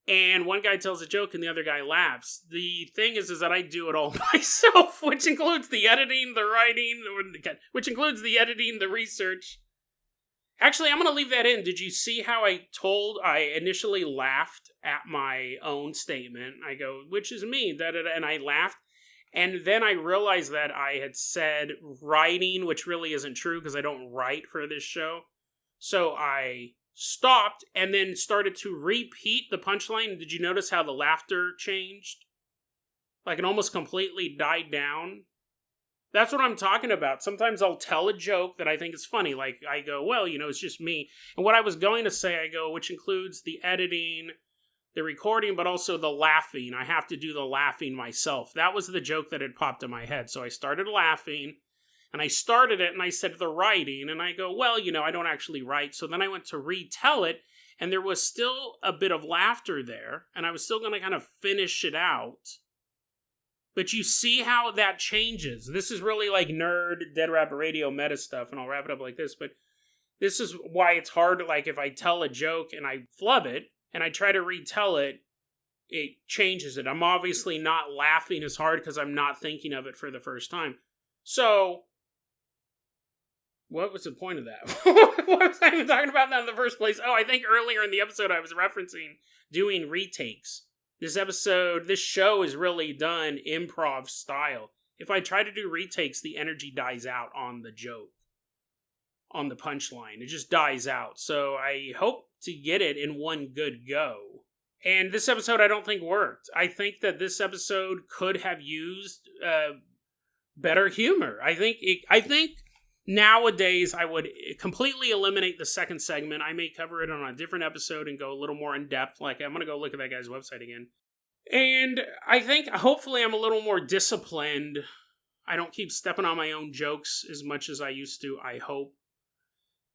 And one guy tells a joke and the other guy laughs. The thing is that I do it all myself, which includes the editing, the writing, the research. Actually, I'm going to leave that in. Did you see how I initially laughed at my own statement? I go, which is me, and I laughed. And then I realized that I had said writing, which really isn't true because I don't write for this show. So I stopped and then started to repeat the punchline. Did you notice how the laughter changed? Like it almost completely died down. That's what I'm talking about. Sometimes I'll tell a joke that I think is funny. Like I go, well, it's just me. And what I was going to say, I go, which includes the editing, the recording, but also the laughing. I have to do the laughing myself. That was the joke that had popped in my head. So I started laughing. And I started it and I said the writing, and I go, well, I don't actually write. So then I went to retell it, and there was still a bit of laughter there, and I was still going to kind of finish it out. But you see how that changes. This is really like nerd, Dead Rapper Radio meta stuff, and I'll wrap it up like this, but this is why it's hard, like if I tell a joke and I flub it, and I try to retell it, it changes it. I'm obviously not laughing as hard because I'm not thinking of it for the first time. So what was the point of that? What was I even talking about that in the first place? Oh, I think earlier in the episode I was referencing doing retakes. This show is really done improv style. If I try to do retakes, the energy dies out on the joke, on the punchline. It just dies out. So I hope to get it in one good go. And this episode I don't think worked. I think that this episode could have used better humor. I think nowadays, I would completely eliminate the second segment. I may cover it on a different episode and go a little more in depth. Like, I'm going to go look at that guy's website again. And I think, hopefully, I'm a little more disciplined. I don't keep stepping on my own jokes as much as I used to, I hope.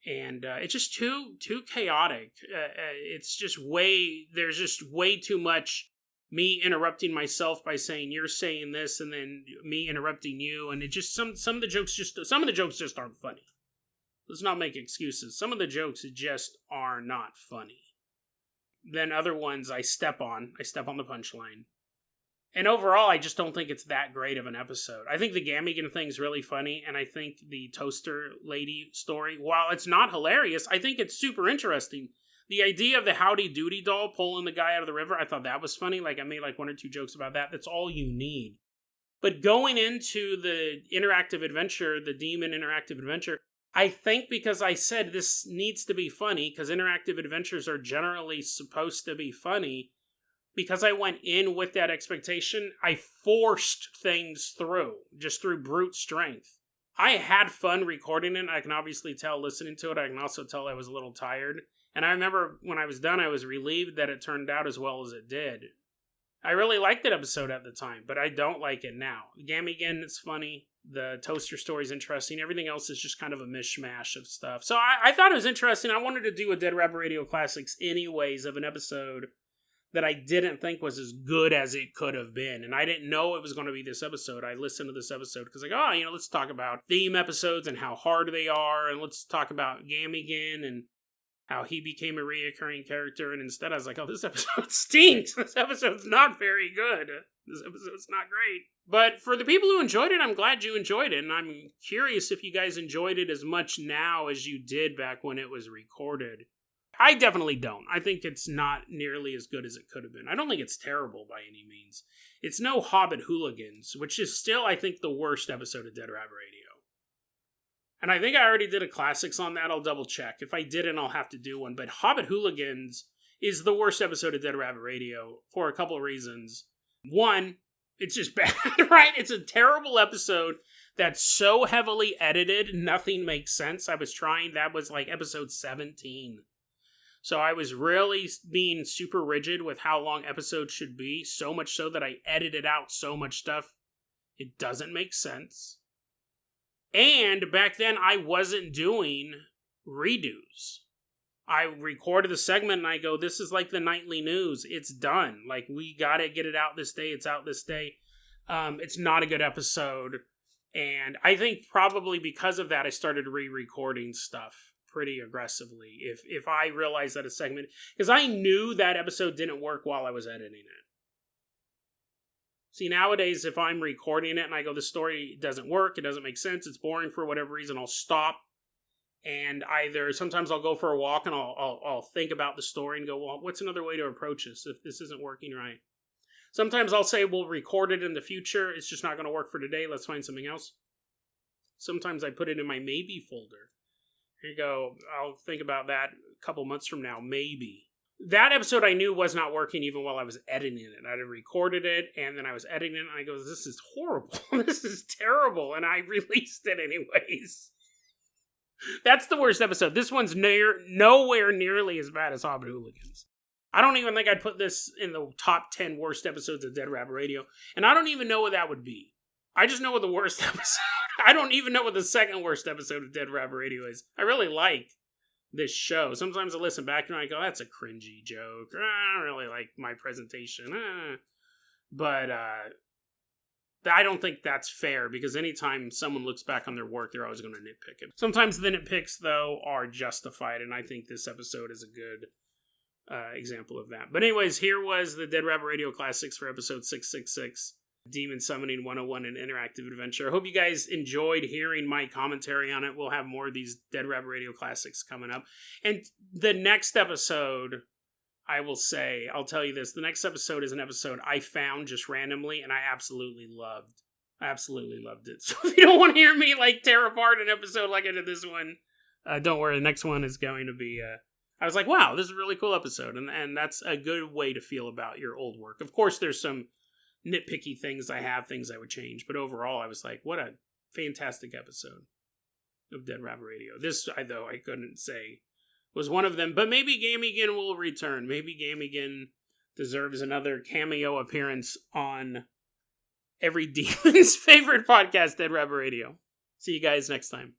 And it's just too chaotic. There's just way too much me interrupting myself by saying you're saying this, and then me interrupting you, and it just some of the jokes just aren't funny. Let's not make excuses. Some of the jokes just are not funny. Then other ones I step on the punchline. And overall, I just don't think it's that great of an episode. I think the Gamigan thing's really funny, and I think the toaster lady story, while it's not hilarious, I think it's super interesting. The idea of the Howdy Doody doll pulling the guy out of the river, I thought that was funny. Like, I made like 1 or 2 jokes about that. That's all you need. But going into the interactive adventure, the Demon interactive adventure, I think because I said this needs to be funny, because interactive adventures are generally supposed to be funny, because I went in with that expectation, I forced things through, just through brute strength. I had fun recording it. I can obviously tell listening to it. I can also tell I was a little tired. And I remember when I was done, I was relieved that it turned out as well as it did. I really liked that episode at the time, but I don't like it now. Gamigan, it's funny. The Toaster story is interesting. Everything else is just kind of a mishmash of stuff. So I thought it was interesting. I wanted to do a Dead Rabbit Radio Classics anyways of an episode that I didn't think was as good as it could have been. And I didn't know it was going to be this episode. I listened to this episode because let's talk about theme episodes and how hard they are. And let's talk about Gamigan and how he became a reoccurring character. And instead I was like, oh, this episode stinks. This episode's not very good. This episode's not great. But for the people who enjoyed it, I'm glad you enjoyed it. And I'm curious if you guys enjoyed it as much now as you did back when it was recorded. I definitely don't. I think it's not nearly as good as it could have been. I don't think it's terrible by any means. It's no Hobbit Hooligans, which is still, I think, the worst episode of Dead Rabbit Radio. And I think I already did a classics on that. I'll double check. If I didn't, I'll have to do one. But Hobbit Hooligans is the worst episode of Dead Rabbit Radio for a couple of reasons. One, it's just bad, right? It's a terrible episode that's so heavily edited, nothing makes sense. That was like episode 17. So I was really being super rigid with how long episodes should be, so much so that I edited out so much stuff. It doesn't make sense. And back then I wasn't doing redos. I recorded the segment and I go, this is like the nightly news. It's done. Like, we gotta get it out this day. It's out this day. It's not a good episode. And I think probably because of that, I started re-recording stuff pretty aggressively. If I realized that a segment, because I knew that episode didn't work while I was editing it. See, nowadays, if I'm recording it and I go, this story doesn't work, it doesn't make sense, it's boring for whatever reason, I'll stop. And sometimes I'll go for a walk and I'll think about the story and go, well, what's another way to approach this if this isn't working right? Sometimes I'll say, we'll record it in the future. It's just not going to work for today. Let's find something else. Sometimes I put it in my maybe folder. Here you go. I'll think about that a couple months from now, maybe. That episode I knew was not working even while I was editing it. I had recorded it, and then I was editing it, and I go, this is horrible. This is terrible. And I released it anyways. That's the worst episode. This one's nowhere nearly as bad as Hobbit Hooligans. I don't even think I'd put this in the top 10 worst episodes of Dead Rabbit Radio. And I don't even know what that would be. I just know what the worst episode. I don't even know what the second worst episode of Dead Rabbit Radio is. I really like this show. Sometimes I listen back and I go, that's a cringy joke. Or, I don't really like my presentation. But I don't think that's fair, because anytime someone looks back on their work, they're always going to nitpick it. Sometimes the nitpicks, though, are justified, and I think this episode is a good example of that. But anyways, here was the Dead Rabbit Radio Classics for episode 666. Demon Summoning 101, an interactive adventure. I hope you guys enjoyed hearing my commentary on it. We'll have more of these Dead Rabbit Radio Classics coming up. And the next episode, I'll tell you this, the next episode is an episode I found just randomly, and I absolutely loved. I absolutely loved it. So if you don't want to hear me tear apart an episode like I did this one, don't worry, the next one is going to be... I was like, wow, this is a really cool episode, and that's a good way to feel about your old work. Of course, there's some nitpicky things things I would change, but overall, I was like, what a fantastic episode of Dead Rabbit Radio. This, I couldn't say was one of them, but maybe Gamigan will return. Maybe Gamigan deserves another cameo appearance on every demon's favorite podcast, Dead Rabbit Radio. See you guys next time.